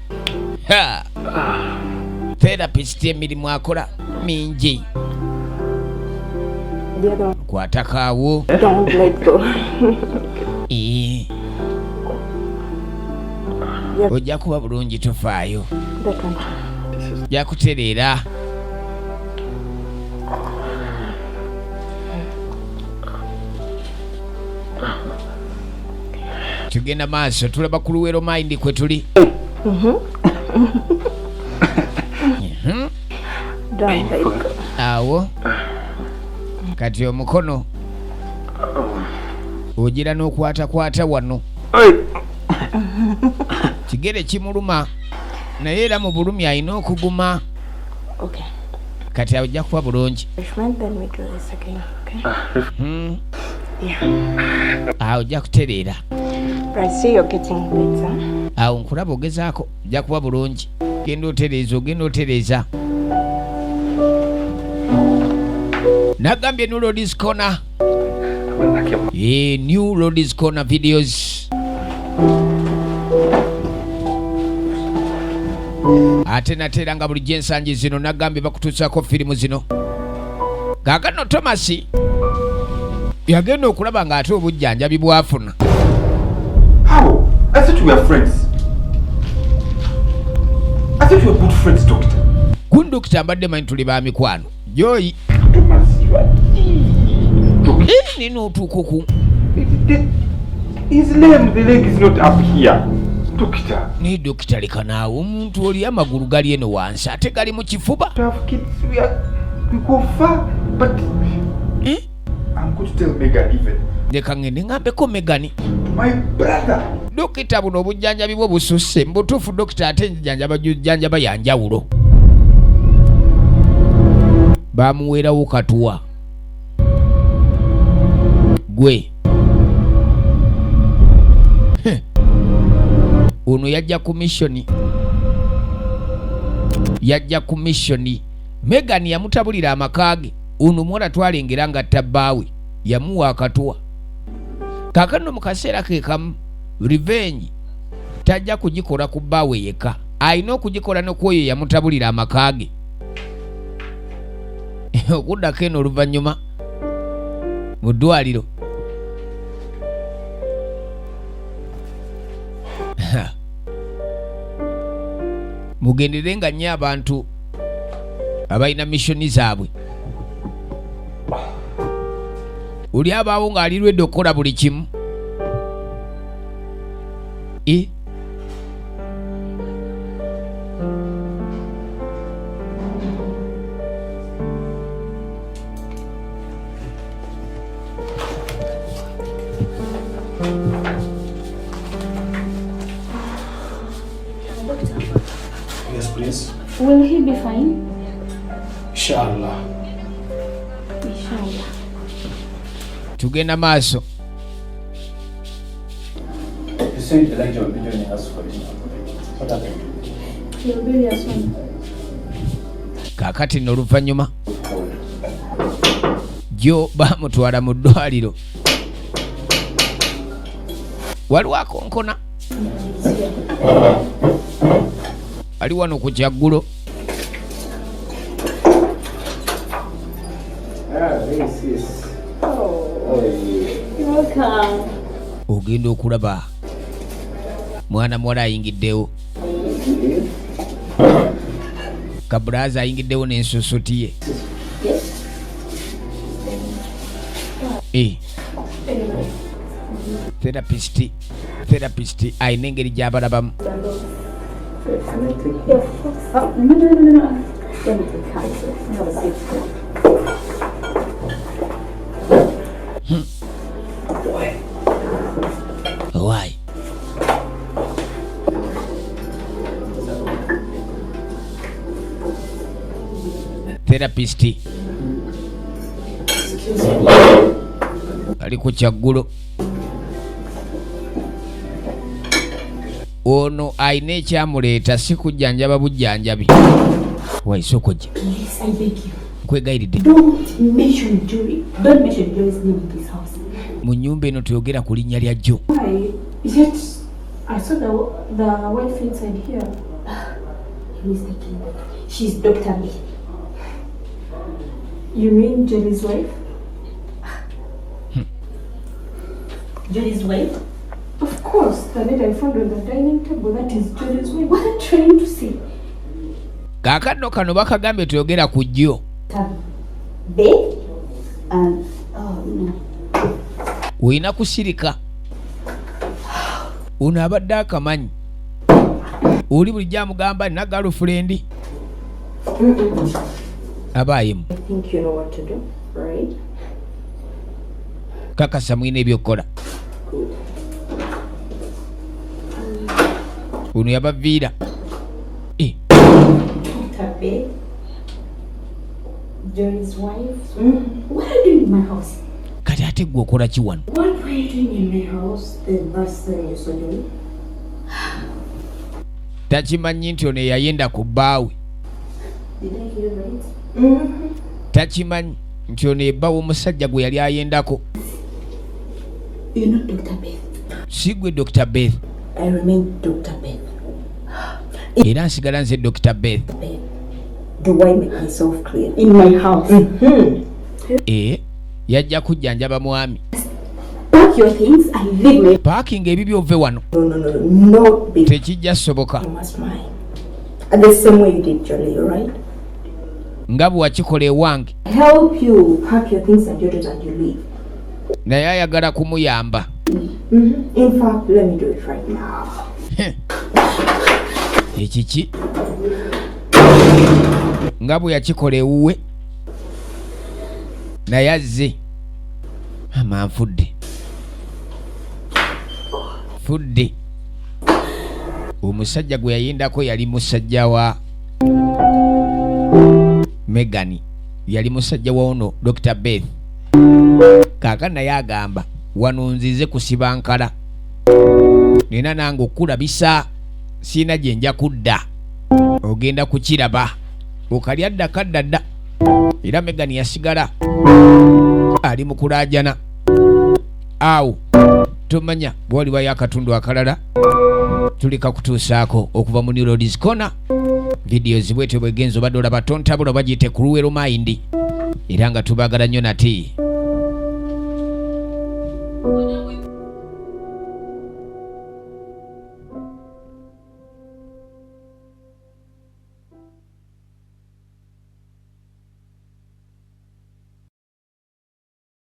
Therapist emirimu akola mingi. The other one. Kwatakawo. Don't let go. Ojja kuba bulungi tofaayo. That one. Ojja kutereera. Tugenda maaso tulaba ku Luwero Mind kwe tuli. Don't let go. Awo. Kati omukono ogira n'okwatakwata wano. Kigere kimuluma naye era mu bulumi alina okuguma. Okay. Kati ajja kuba bulungi. Refreshment, then we do this again. Okay. Yeah. Awo ojja kutereera. I see you're getting better. Awo nkulaba ogezaako ojja kuba bulungi. Genda otereeza ogenda otereeza. Nagambye New Ladies Corner. New Ladies Corner videos. Ate natera nga bulijjo ensangi zino nagambye bakutuusako firimu zino. Kaakano Thomas yagenda okulaba ng'ate obujjanjabi bwafuna. How? I thought we were friends. I thought we were good friends, doctor. Kun dokita mbadde manyi tuli ba mikwano. Joy. Thomas, you are doctor. Nino otuuka ku. His leg, the leg is not up here. Doctor. Ni dokita leka naawe omuntu oli amagulu gali eno wansi ate gali mu kifuba. We go far, but I'm going to tell Megan even. Leka ngende ngambeko Megan. My brother. Dokita buno obujjanjabi bwo bususse. Mbutuufu dokita ate njjanjaba yanjawulo. Bamuweerawo katuwa. Gwe. Uno yajja ku missioni. Megan yamutabulira amakage. Uno mwana twalengera nga tabbaawe yamuwa akatuwa. Kakano mu kaseera ke kamu revenge tajja kugikola ku bbaawe yekka. Alina okugikola n'okwoyo yamutabulira amakage. Okuddako eno oluvannyuma mu ddwaliro. Mugenderenga nnyo abantu abalina missioni zaabwe. Oli abaawo ng'alirwedde okukola buli kimu. Yes, please. Will he be fine? Inshallah. Inshallah. Tugenda maaso. You said Elijah will be joining us for dinner. What happened? He'll be here soon. Kaakati nno oluvannyuma jo bamutwala mu ddwaliro. Waliwo akonkona. Ali wano ku kyaggulo. Welcome. Ogenda okulaba mwana muwala ayingiddewo. Kabulaza ayingiddewo n'ensusuti ye. Therapist ayina engeri gy'abalabamu. No. Let me take care. Have a seat. Why? Therapist ali ku kyaggulo. Ono ayina ekyamuleeta si kujjanjaba bujjanjabi. Waise okujja. Please, I beg you. Nkwegayiridde. Don't mention Jory. Don't mention Jory's name in this house. Mu nnyumba eno tuyogera ku linnya lya Joe. Yet, I saw the wife inside here. You're mistaken. She's Dr. B. You mean Jory's wife? Jory's wife? Of course, the lady I found on the dining table, that is Jory's wife. What are you trying to say? Kaakano kano bakagambye tuyogera ku Joe. B? No. Oyina kusirika. Ono abadde akamanyi. Oli bulijjo amugamba nina girlfriend. Abaayemu. I think you know what to do, right? Kakasa mwine ebyokukola. Ono yabaviira. Dr. B? Jory's wife? What are you doing in my house? Kati ate gwe okola ki wano? What were you doing in my house? The last thing you saw doing? Takimanyi nti ono eyayenda ku bbaawe. Did I hear right? Takimanyi nti ono ebbaawe omusajja gwe yali ayendako. You're not Dr. Beth. Si gwe Dr. Beth. I remain Dr. Beth. Era nsigala nze Dr. Beth. Do I make myself clear? In my house. Yajja kujjanjaba mwami. Pack your things and leave me. Parking ebibyo ove wano. No, baby. Tekijja soboka. You must mind. And the same way you did, Jolie, right? Nga bwe wakikola ewange. Help you pack your things and your daughter and you leave. Naye ayagala kumuyamba. In fact, let me do it right now. ekiki nga bwe yakikola ewuwe naye azze amanfudde fudde. Omusajja gwe yayindako yali musajja wa Megan, yali musajja wa ono Dr. Beth. Kaakano naye agamba wano nzize kusiba nkala, nina nange okulabisa siina gye nja kudda, ogenda kukiraba okalya ddakaddadda. Era Megan yasigala ali mu kulaajana. Awo tomanya bw'olibayo akatundu akalala tulika kutuusaako okuva mu New Roads Corner. Videos bwetyo bwegenzo badde olaba tontabula bagiyite Cruel Mind, era nga tubaagala nnyo nate.